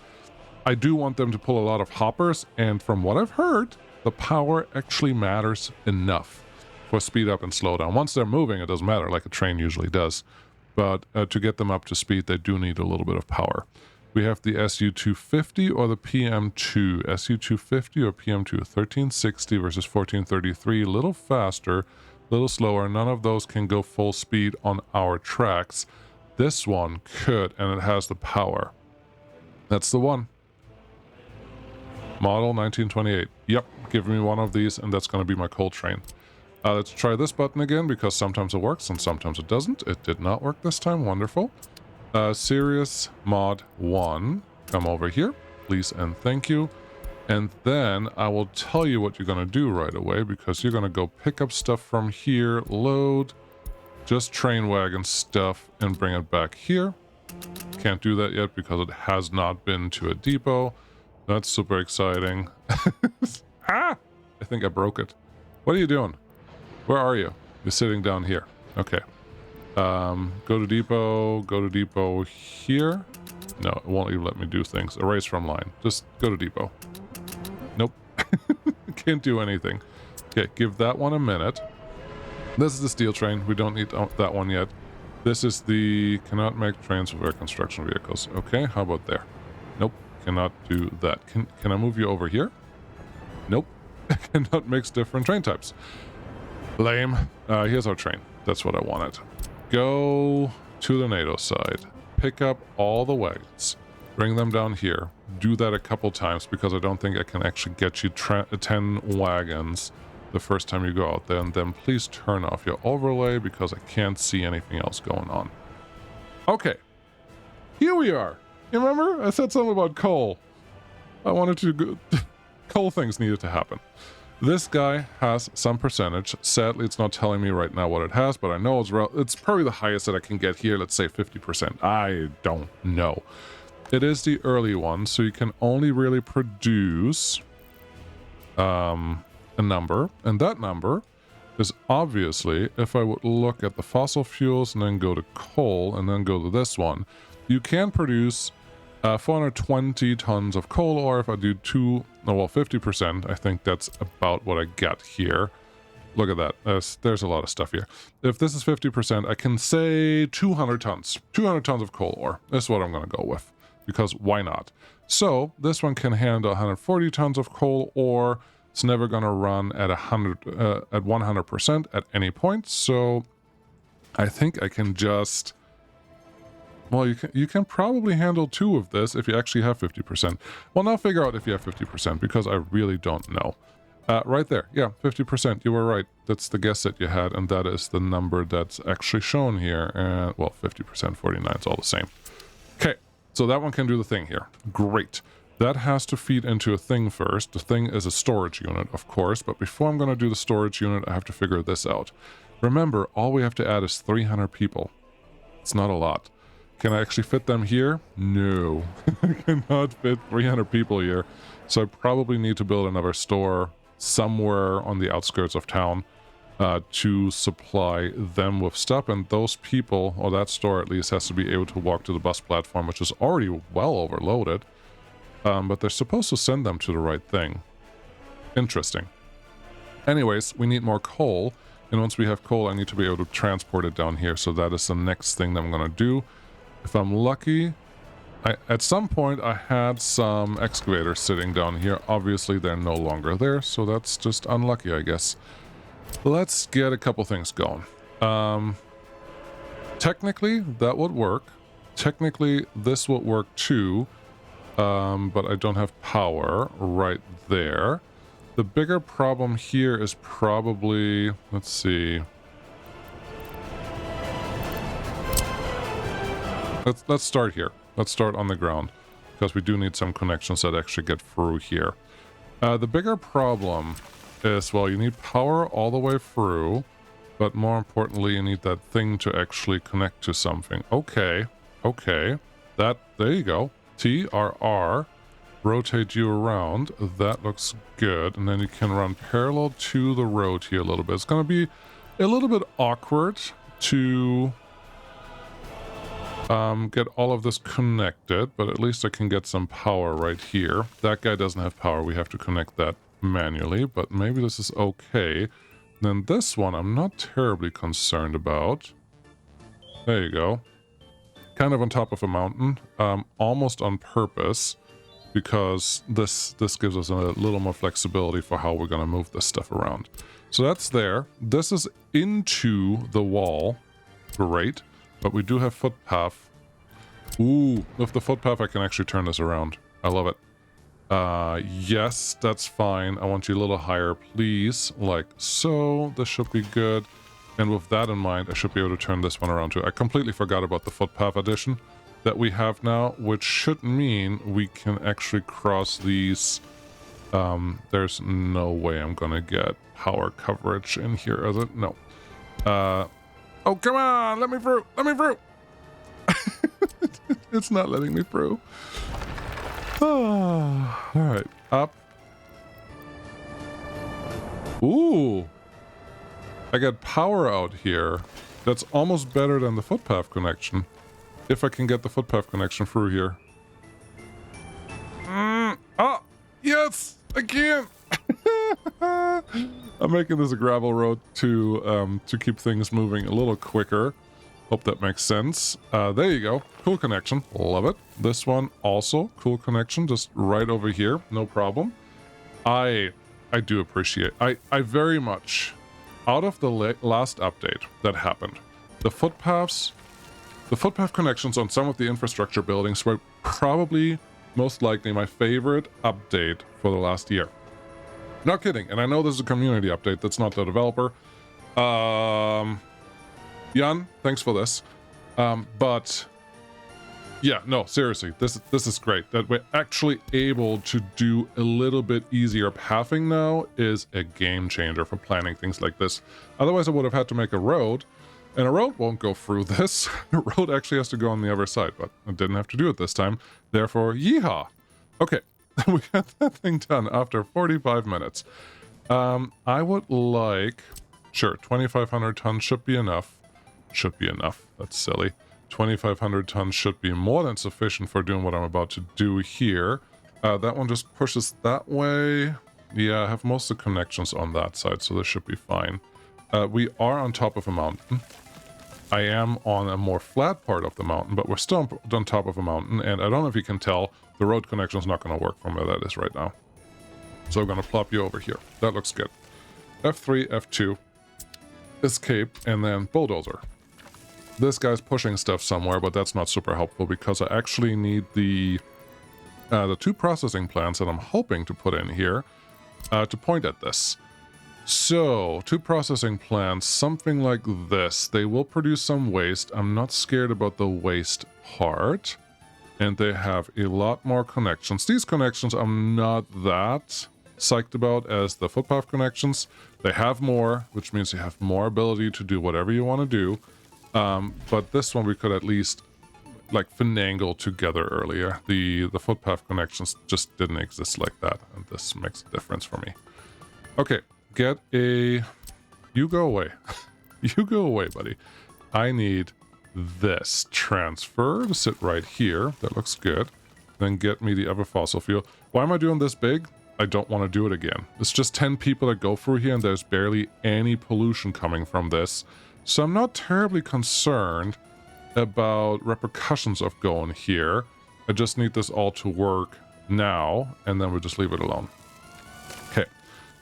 Speaker 1: I do want them to pull a lot of hoppers, and from what I've heard, the power actually matters enough for speed up and slow down. Once they're moving, it doesn't matter, like a train usually does. But to get them up to speed, they do need a little bit of power. We have the SU-250 or the PM2. SU-250 or PM2. 1360 versus 1433. A little faster, a little slower. None of those can go full speed on our tracks. This one could, and it has the power. That's the one. Model 1928. Yep, give me one of these, and that's going to be my coal train. Let's try this button again, because sometimes it works and sometimes it doesn't. It did not work this time. Wonderful. Serious Mod 1. Come over here. please and thank you. And then I will tell you what you're going to do right away, because you're going to go pick up stuff from here, load just train wagon stuff, and bring it back here. Can't do that yet because it has not been to a depot. That's super exciting. Ah! I think I broke it. What are you doing? Where are you? You're sitting down here. Okay. Go to depot here. No, it won't even let me do things. Erase from line. Just go to depot. Nope. Can't do anything. Okay, give that one a minute. This is the steel train. We don't need that one yet. This is the cannot make trains with air construction vehicles. Okay, how about there? Nope, cannot do that. Can I move you over here? Nope. Cannot mix different train types. Lame. Here's our train. That's what I wanted. Go to the NATO side. Pick up all the wagons. Bring them down here. Do that a couple times because I don't think I can actually get you 10 wagons the first time you go out there. And then please turn off your overlay because I can't see anything else going on. Okay. Here we are. You remember? I said something about coal. I wanted to go... coal things needed to happen. This guy has some percentage. Sadly, it's not telling me right now what it has, but I know it's probably the highest that I can get here. Let's say 50%. I don't know. It is the early one, so you can only really produce a number, and that number is obviously, if I would look at the fossil fuels and then go to coal and then go to this one, you can produce 420 tons of coal, or if I do 50%, I think that's about what I get here. Look at that. There's a lot of stuff here. If this is 50%, I can say 200 tons. 200 tons of coal ore. That's what I'm going to go with, because why not? So this one can handle 140 tons of coal ore. It's never going to run at 100% at any point. So I think I can just... Well, you can probably handle 2 of this if you actually have 50%. Well, now figure out if you have 50%, because I really don't know. Right there. Yeah, 50%. You were right. That's the guess that you had, and that is the number that's actually shown here. And well, 50%, 49, it's all the same. Okay, so that one can do the thing here. Great. That has to feed into a thing first. The thing is a storage unit, of course, but before I'm going to do the storage unit, I have to figure this out. Remember, all we have to add is 300 people. It's not a lot. Can I actually fit them here? No. I cannot fit 300 people here. So I probably need to build another store somewhere on the outskirts of town to supply them with stuff. And those people, or that store at least, has to be able to walk to the bus platform, which is already well overloaded. But they're supposed to send them to the right thing. Interesting. Anyways, we need more coal. And once we have coal, I need to be able to transport it down here. So that is the next thing that I'm going to do. If I'm lucky, at some point I had some excavators sitting down here. Obviously, they're no longer there, so that's just unlucky, I guess. Let's get a couple things going. Technically, that would work. Technically, this would work too, but I don't have power right there. The bigger problem here is probably... Let's see... Let's start here. Let's start on the ground, because we do need some connections that actually get through here. The bigger problem is, well, you need power all the way through, but more importantly, you need that thing to actually connect to something. Okay, okay. There you go. TRR, rotate you around. That looks good. And then you can run parallel to the road here a little bit. It's going to be a little bit awkward to... get all of this connected, but at least I can get some power right here. That guy doesn't have power. We have to connect that manually, but maybe this is okay. Then this one I'm not terribly concerned about. There you go. Kind of on top of a mountain, almost on purpose, because this gives us a little more flexibility for how we're going to move this stuff around. So that's there. This is into the wall. Great. But we do have footpath. Ooh, with the footpath I can actually turn this around. I love it. Yes, that's fine. I want you a little higher, please. Like so. This should be good. And with that in mind, I should be able to turn this one around too. I completely forgot about the footpath addition. that we have now, which should mean we can actually cross these. There's no way I'm gonna get power coverage in here, is it? No. Oh, come on, let me through, let me through. It's not letting me through. All right, up. Ooh, I got power out here. That's almost better than the footpath connection. If I can get the footpath connection through here. Oh, yes, I can. I'm making this a gravel road to keep things moving a little quicker. Hope that makes sense. There you go. Cool connection. Love it. This one also cool connection, just right over here. No problem. I do appreciate. I very much, out of the last update that happened, the footpath connections on some of the infrastructure buildings were probably most likely my favorite update for the last year. Not kidding. And I know this is a community update. That's not the developer. Jan, thanks for this. But yeah, no, seriously, this is great. That we're actually able to do a little bit easier pathing now is a game changer for planning things like this. Otherwise, I would have had to make a road, and a road won't go through this. The road actually has to go on the other side, but I didn't have to do it this time. Therefore, yeehaw. Okay, we got that thing done after 45 minutes. I would like, sure, 2,500 tons should be enough. Should be enough. That's silly. 2,500 tons should be more than sufficient for doing what I'm about to do here. That one just pushes that way. Yeah, I have most of the connections on that side, so this should be fine. We are on top of a mountain. I am on a more flat part of the mountain, but we're still on top of a mountain, and I don't know if you can tell, the road connection is not going to work from where that is right now. So I'm going to plop you over here. That looks good. F3, F2, escape, and then bulldozer. This guy's pushing stuff somewhere, but that's not super helpful because I actually need the 2 processing plants that I'm hoping to put in here to point at this. So, 2 processing plants, something like this. They will produce some waste. I'm not scared about the waste part. And they have a lot more connections. These connections I'm not that psyched about as the footpath connections. They have more, which means you have more ability to do whatever you want to do. But this one we could at least like finagle together earlier. The footpath connections just didn't exist like that, and this makes a difference for me. Okay, get a... You go away. You go away, buddy. I need this transfer to sit right here. That looks good. Then get me the other fossil fuel. Why am I doing this big? I don't want to do it again. It's just 10 people that go through here, and there's barely any pollution coming from this. So I'm not terribly concerned about repercussions of going here. I just need this all to work now, and then we'll just leave it alone. Okay,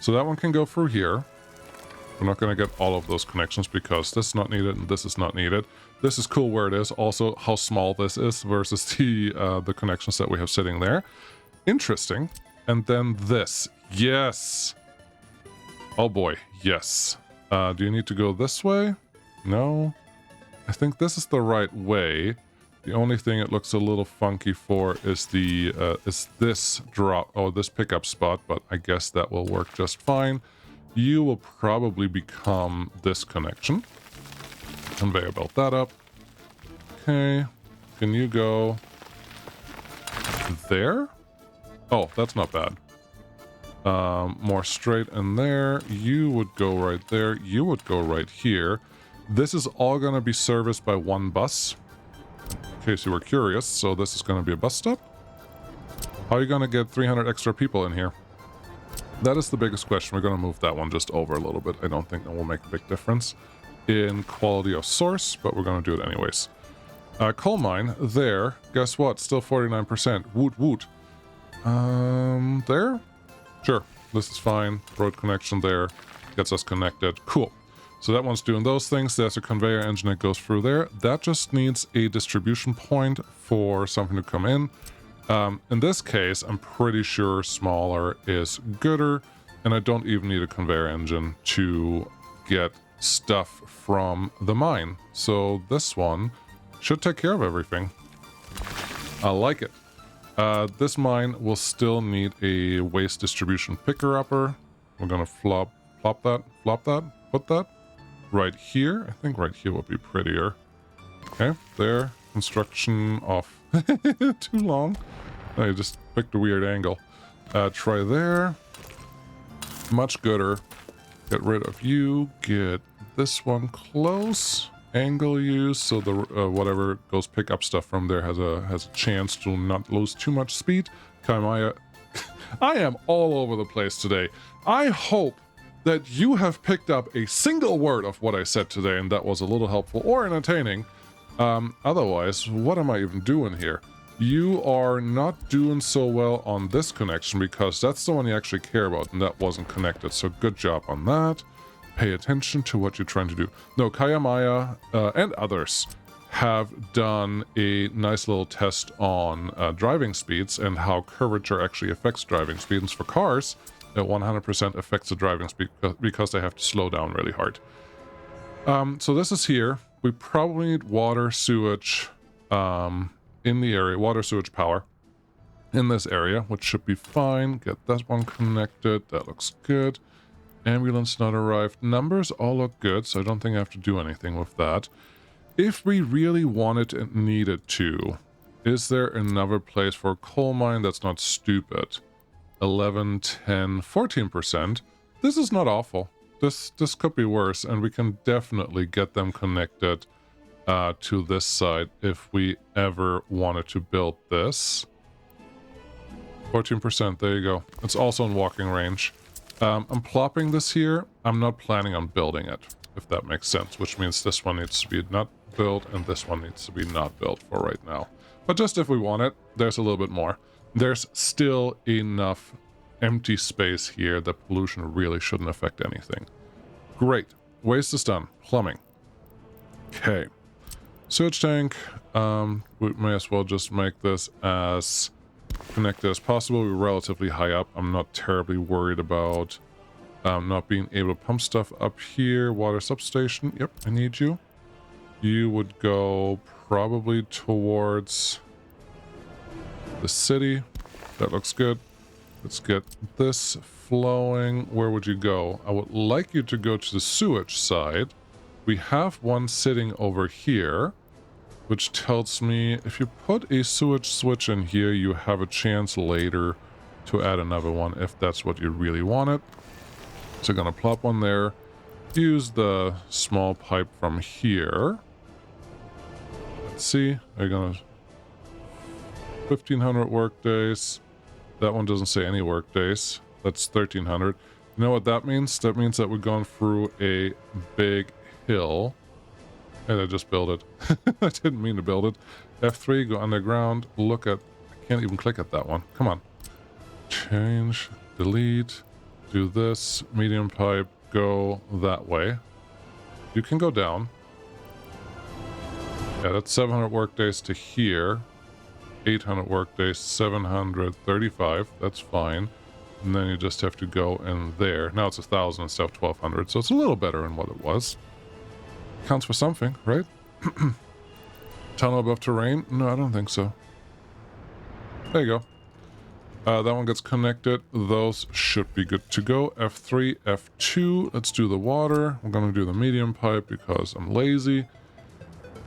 Speaker 1: so that one can go through here. We're not going to get all of those connections because this is not needed and this is not needed. This is cool where it is. Also, how small this is versus the connections that we have sitting there. Interesting. And then this. Yes. Oh boy, yes. Do you need to go this way? No, I think this is the right way. The only thing it looks a little funky for is this drop, this pickup spot, but I guess that will work just fine. You will probably become this connection. Conveyor belt that up. Okay, can you go there? Oh, that's not bad. More straight in there. You would go right there. You would go right here. This is all going to be serviced by one bus, in case you were curious. So this is going to be a bus stop. How are you going to get 300 extra people in here? That is the biggest question. We're going to move that one just over a little bit. I don't think that will make a big difference in quality of source, but we're going to do it anyways. Coal mine there. Guess what? Still 49%. Woot woot. There? Sure. This is fine. Road connection there. Gets us connected. Cool. So that one's doing those things. There's a conveyor engine that goes through there. That just needs a distribution point for something to come in. In this case, I'm pretty sure smaller is gooder, and I don't even need a conveyor engine to get stuff from the mine. So this one should take care of everything. I like it. This mine will still need a waste distribution picker-upper. We're gonna flop that, put that right here. I think right here would be prettier. Okay, there. Construction off. Too long. I just picked a weird angle. Try there. Much gooder. Get rid of you. Get this one close. Angle you so the whatever goes pick up stuff from there has a chance to not lose too much speed. Kaimaya, I am all over the place today. I hope that you have picked up a single word of what I said today and that was a little helpful or entertaining. Otherwise, what am I even doing here? You are not doing so well on this connection because that's the one you actually care about and that wasn't connected. So good job on that. Pay attention to what you're trying to do. No, Kayamaya and others have done a nice little test on driving speeds and how curvature actually affects driving speeds for cars. It 100% affects the driving speed because they have to slow down really hard. So this is here. We probably need water, sewage in the area, water, sewage, power in this area, which should be fine. Get that one connected. That looks good. Ambulance not arrived. Numbers all look good, so I don't think I have to do anything with that. If we really wanted and needed to, is there another place for a coal mine that's not stupid? 11, 10, 14%. This is not awful. This could be worse, and we can definitely get them connected to this side if we ever wanted to build this. 14%, there you go. It's also in walking range. I'm plopping this here. I'm not planning on building it, if that makes sense, which means this one needs to be not built and this one needs to be not built for right now. But just if we want it, there's a little bit more. There's still enough empty space here that pollution really shouldn't affect anything. Great. Waste is done. Plumbing. Okay. Sewage tank. We may as well just make this as connected as possible. We're relatively high up. I'm not terribly worried about not being able to pump stuff up here. Water substation. Yep, I need you. You would go probably towards the city. That looks good. Let's get this flowing. Where would you go? I would like you to go to the sewage side. We have one sitting over here, which tells me if you put a sewage switch in here, you have a chance later to add another one if that's what you really wanted. So gonna plop one there. Use the small pipe from here. Let's see. Are you gonna 1500 work days? That one doesn't say any work days. That's 1300. You know what that means? That means that we're going through a big hill. And I just built it. I didn't mean to build it. F3, go underground. Look at... I can't even click at that one. Come on. Change. Delete. Do this. Medium pipe. Go that way. You can go down. Yeah, that's 700 work days to here. 800 work days. 735. That's fine. And then you just have to go in there. Now it's 1,000 instead of 1,200. So it's a little better than what it was. Counts for something, right? Tunnel above terrain? No, I don't think so. There you go. That one gets connected. Those should be good to go. F3, F2. Let's do the water. We're going to do the medium pipe because I'm lazy.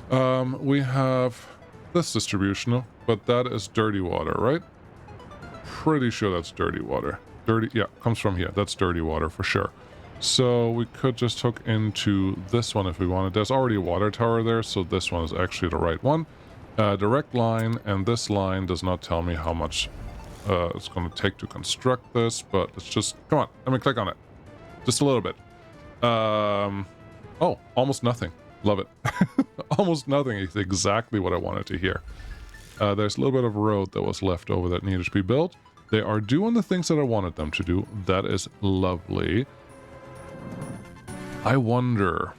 Speaker 1: We have this distribution, but that is dirty water, right? Pretty sure that's dirty water. Dirty, yeah, comes from here. That's dirty water for sure. So we could just hook into this one if we wanted. There's already a water tower there, so this one is actually the right one. Direct line, and this line does not tell me how much it's going to take to construct this, but let's just... Come on, let me click on it. Just a little bit. Oh, almost nothing. Love it. Almost nothing is exactly what I wanted to hear. There's a little bit of road that was left over that needed to be built. They are doing the things that I wanted them to do. That is lovely. I wonder,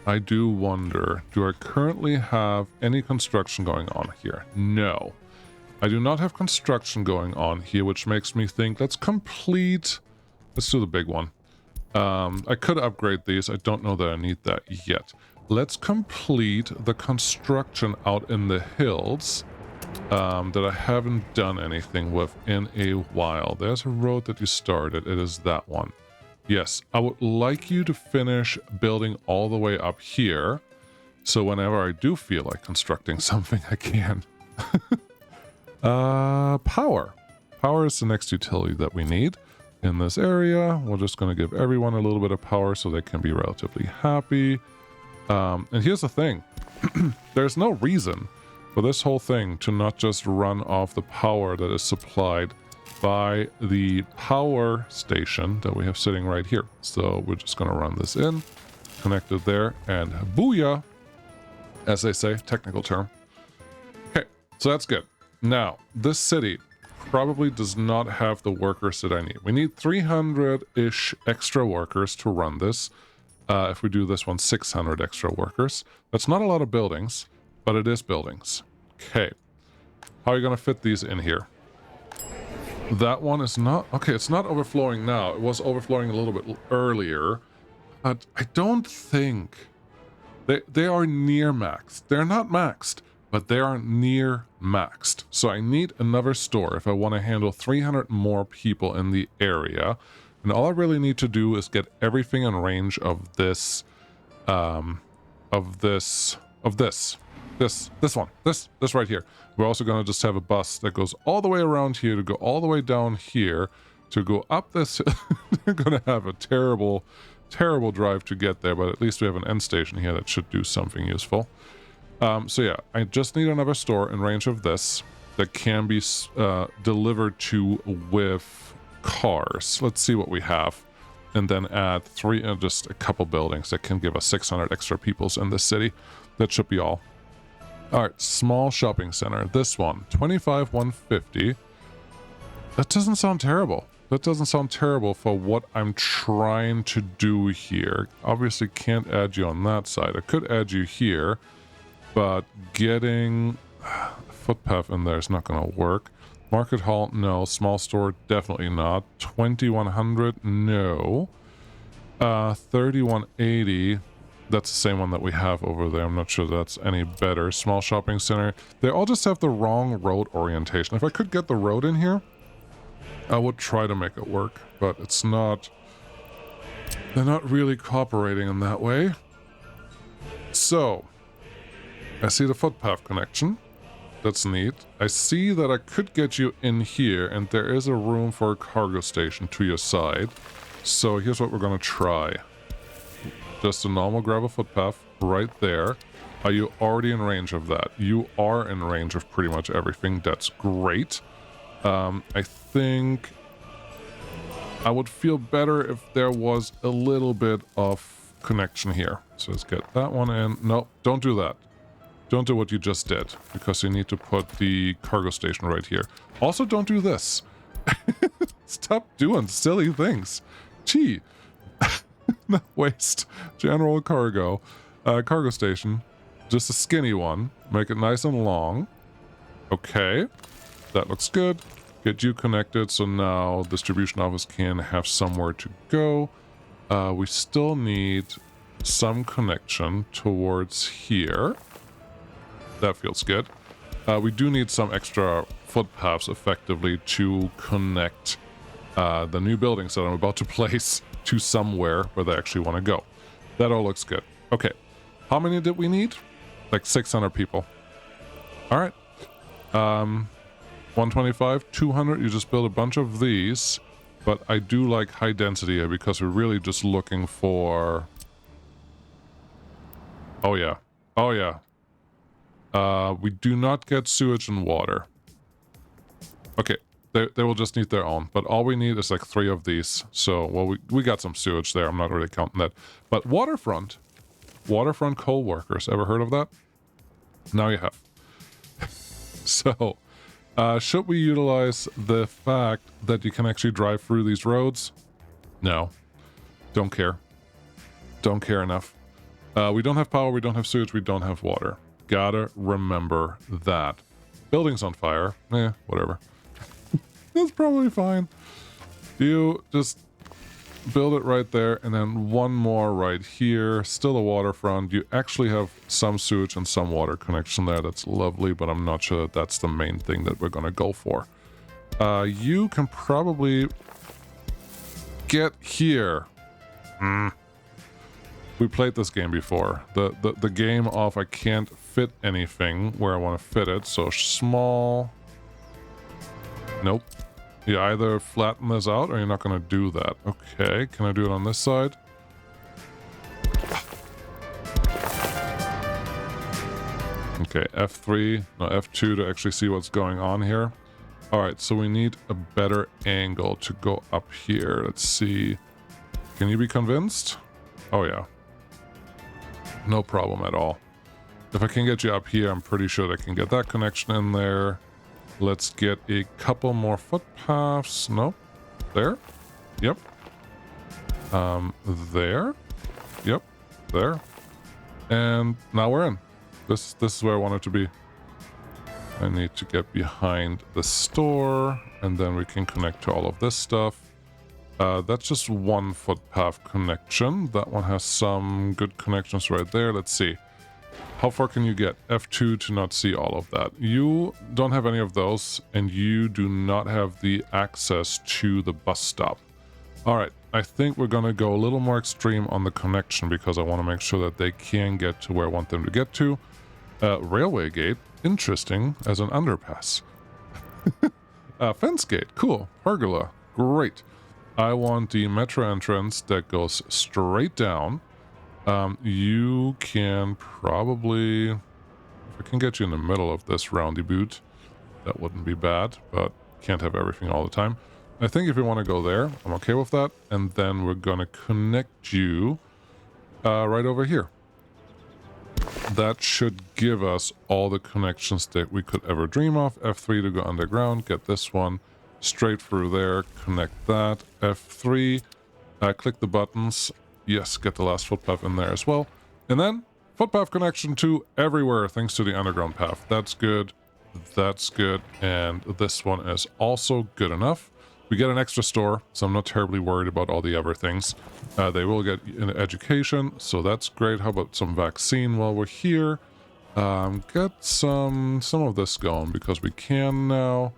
Speaker 1: I do wonder, do I currently have any construction going on here? No. I do not have construction going on here, which makes me think, let's complete... Let's do the big one. I could upgrade these. I don't know that I need that yet. Let's complete the construction out in the hills. that I haven't done anything with in a while. There's a road that you started. It is that one. Yes, I would like you to finish building all the way up here. So whenever I do feel like constructing something, I can. Power. Power is the next utility that we need in this area. We're just going to give everyone a little bit of power so they can be relatively happy. And here's the thing. There's no reason for this whole thing to not just run off the power that is supplied by the power station that we have sitting right here. So we're just going to run this in, connect it there, and booyah, as they say, technical term. Okay, so that's good. Now, this city probably does not have the workers that I need. We need 300-ish extra workers to run this. If we do this one, 600 extra workers. That's not a lot of buildings, but it is buildings. Okay. How are you going to fit these in here? That one is not... Okay, it's not overflowing now. It was overflowing a little bit earlier. But I don't think... They are near maxed. They're not maxed, but they are near maxed. So I need another store if I want to handle 300 more people in the area. And all I really need to do is get everything in range of this, this right here. We're also going to just have a bus that goes all the way around here to go all the way down here to go up this. They're going to have a terrible drive to get there, but at least we have an end station here that should do something useful. So yeah, I just need another store in range of this that can be delivered to with cars. Let's see what we have, and then add just a couple buildings that can give us 600 extra peoples in this city. That should be all. All right, small shopping center. This one, 25,150. That doesn't sound terrible. That doesn't sound terrible for what I'm trying to do here. Obviously can't add you on that side. I could add you here, but getting a footpath in there is not going to work. Market hall, no. Small store, definitely not. 2100, no. 3180, that's the same one that we have over there. I'm not sure that's any better. Small shopping center. They all just have the wrong road orientation. If I could get the road in here, I would try to make it work, but it's not... They're not really cooperating in that way. So, I see the footpath connection. That's neat. I see that I could get you in here, and there is a room for a cargo station to your side. So here's what we're going to try. Just a normal gravel footpath right there. Are you already in range of that? You are in range of pretty much everything. That's great. I think I would feel better if there was a little bit of connection here. So let's get that one in. No, don't do that. Don't do what you just did, because you need to put the cargo station right here. Also, don't do this. Stop doing silly things. Gee. No waste. General cargo. Cargo station. Just a skinny one. Make it nice and long. Okay. That looks good. Get you connected, so now distribution office can have somewhere to go. We still need some connection towards here. That feels good. We do need some extra footpaths effectively to connect the new buildings that I'm about to place to somewhere where they actually want to go. That all looks good. Okay. How many did we need? Like 600 people. All right. 125, 200. You just build a bunch of these. But I do like high density here because we're really just looking for... Oh, yeah. Oh, yeah. We do not get sewage and water. Okay, they will just need their own. But all we need is like 3 of these. So, well, we got some sewage there. I'm not really counting that. But waterfront coal workers. Ever heard of that? Now you have. So, should we utilize the fact that you can actually drive through these roads? No. Don't care. Don't care enough. We don't have power, we don't have sewage, we don't have water. Gotta remember that. Building's on fire. Whatever. That's probably fine. You just build it right there, and then one more right here. Still a waterfront. You actually have some sewage and some water connection there. That's lovely, but I'm not sure that that's the main thing that we're gonna go for. You can probably get here. We played this game before. The game of I can't fit anything where I want to fit it. So small. Nope. You either flatten this out or you're not going to do that. Okay, can I do it on this side? Okay, F3, no, F2 to actually see what's going on here. Alright, so we need a better angle to go up here. Let's see. Can you be convinced? Oh yeah. No problem at all. If I can get you up here, I'm pretty sure I can get that connection in there. Let's get a couple more footpaths. Nope. There. Yep. There. Yep. There. And now we're in. This is where I want it to be. I need to get behind the store, and then we can connect to all of this stuff. That's just one footpath connection. That one has some good connections right there. Let's see. How far can you get? F2 to not see all of that. You don't have any of those, and you do not have the access to the bus stop. All right, I think we're going to go a little more extreme on the connection because I want to make sure that they can get to where I want them to get to. Railway gate, interesting, as an underpass. Fence gate, cool. Pergola, great. I want the metro entrance that goes straight down. You can probably, if I can get you in the middle of this roundy boot, that wouldn't be bad, but can't have everything all the time. I think if you want to go there, I'm okay with that. And then we're going to connect you right over here. That should give us all the connections that we could ever dream of. F3 to go underground, get this one straight through there, connect that. F3, click the buttons. Yes, get the last footpath in there as well. And then footpath connection to everywhere thanks to the underground path. That's good. That's good. And this one is also good enough. We get an extra store, so I'm not terribly worried about all the other things. They will get an education, so that's great. How about some vaccine while we're here? Get some of this going because we can now.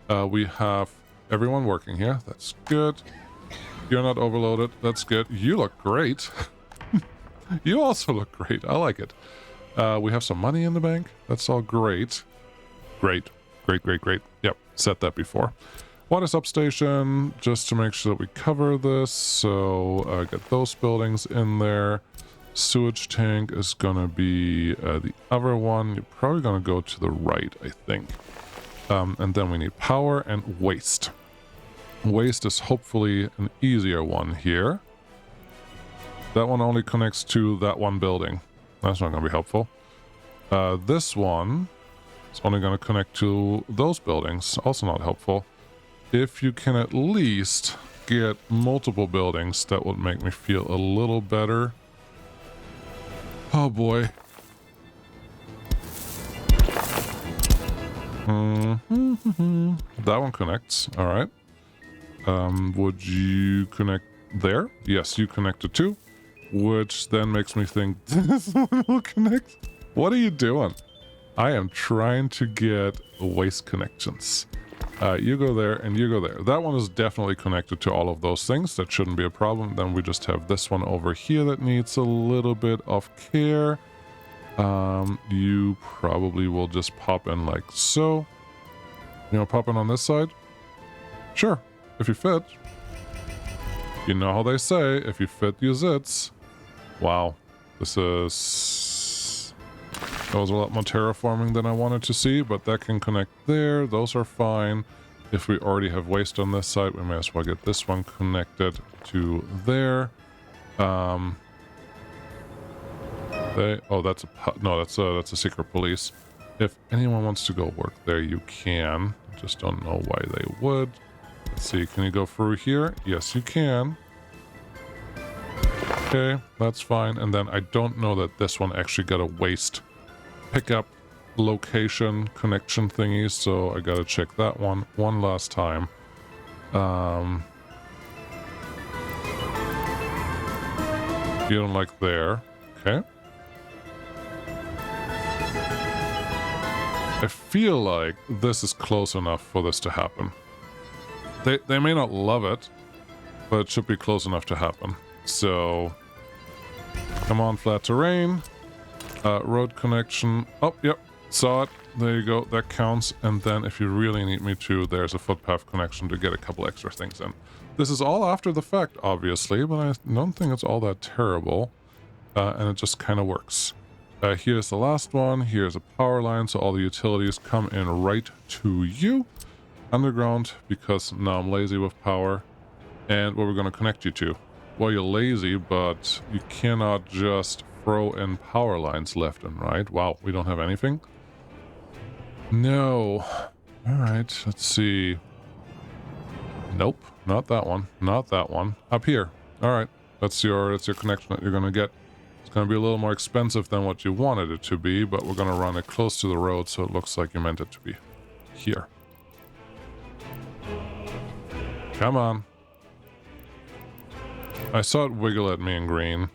Speaker 1: We have everyone working here. That's good. You're not overloaded. That's good. You look great. You also look great. I like it. We have some money in the bank. That's all great. Great. Great, great, great. Yep, said that before. Water substation, just to make sure that we cover this. So get those buildings in there. Sewage tank is going to be the other one. You're probably going to go to the right, I think. And then we need power and waste. Waste is hopefully an easier one here. That one only connects to that one building. That's not going to be helpful. This one is only going to connect to those buildings. Also not helpful. If you can at least get multiple buildings, that would make me feel a little better. Oh boy. That one connects. All right. Would you connect there? Yes, you connected too. Which then makes me think this one will connect. What are you doing? I am trying to get waste connections. You go there and you go there. That one is definitely connected to all of those things. That shouldn't be a problem. Then we just have this one over here that needs a little bit of care. You probably will just pop in like so. You know, pop in on this side? Sure, if you fit. You know how they say, if you fit, you zits. Wow, this is... That was a lot more terraforming than I wanted to see, but that can connect there. Those are fine. If we already have waste on this side, we may as well get this one connected to there. Oh, that's a... No, that's a secret police. If anyone wants to go work there, you can. Just don't know why they would. Let's see, can you go through here? Yes, you can. Okay, that's fine. And then I don't know that this one actually got a waste pickup location connection thingy, so I gotta check that one last time. You don't like there. Okay. I feel like this is close enough for this to happen. They may not love it, but it should be close enough to happen. So, come on, flat terrain. Road connection. Oh, yep. Saw it. There you go. That counts. And then if you really need me to, there's a footpath connection to get a couple extra things in. This is all after the fact, obviously, but I don't think it's all that terrible. And it just kind of works. Here's the last one. Here's a power line, so all the utilities come in right to you. Underground, because now I'm lazy with power. And what we're going to connect you to. Well, you're lazy, but you cannot just throw in power lines left and right. Wow, we don't have anything? No. Alright, let's see. Nope, not that one. Not that one. Up here. Alright, that's your connection that you're going to get. It's going to be a little more expensive than what you wanted it to be, but we're going to run it close to the road so it looks like you meant it to be. Here. Come on. I saw it wiggle at me in green.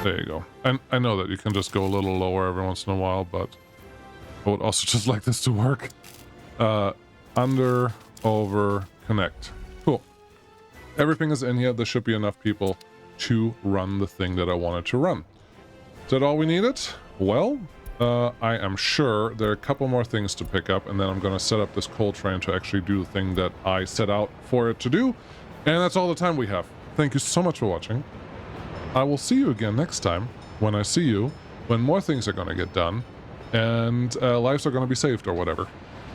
Speaker 1: There you go. And I know that you can just go a little lower every once in a while, but I would also just like this to work. Under, over, connect. Cool. Everything is in here. There should be enough people to run the thing that I wanted to run. Is that all we needed? Well, I am sure there are a couple more things to pick up, and then I'm going to set up this coal train to actually do the thing that I set out for it to do. And that's all the time we have. Thank you so much for watching. I will see you again next time, when I see you, when more things are going to get done, and lives are going to be saved or whatever.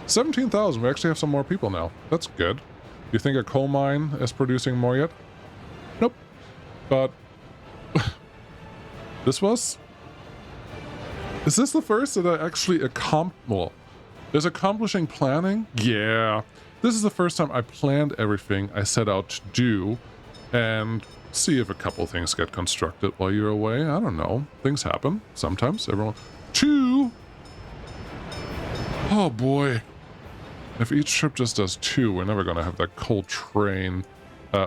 Speaker 1: 17,000, we actually have some more people now. That's good. You think a coal mine is producing more yet? Nope. But this was... Is this the first that I actually well, is accomplishing planning? Yeah. This is the first time I planned everything I set out to do, and see if a couple things get constructed while you're away. I don't know. Things happen. Sometimes. Everyone... 2! Oh boy. If each trip just does 2, we're never going to have that coal train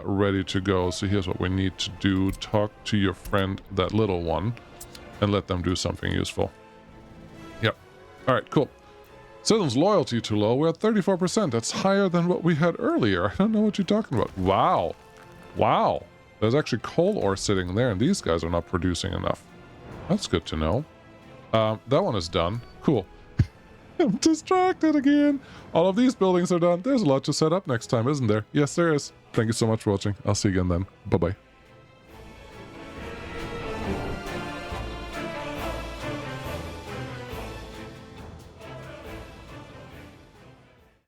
Speaker 1: ready to go. So here's what we need to do. Talk to your friend, that little one, and let them do something useful. Yep. Alright, cool. Citizens' loyalty too low. We're at 34%. That's higher than what we had earlier. I don't know what you're talking about. Wow. Wow. There's actually coal ore sitting there, and these guys are not producing enough. That's good to know. That one is done. Cool. I'm distracted again. All of these buildings are done. There's a lot to set up next time, isn't there? Yes, there is. Thank you so much for watching. I'll see you again then. Bye-bye.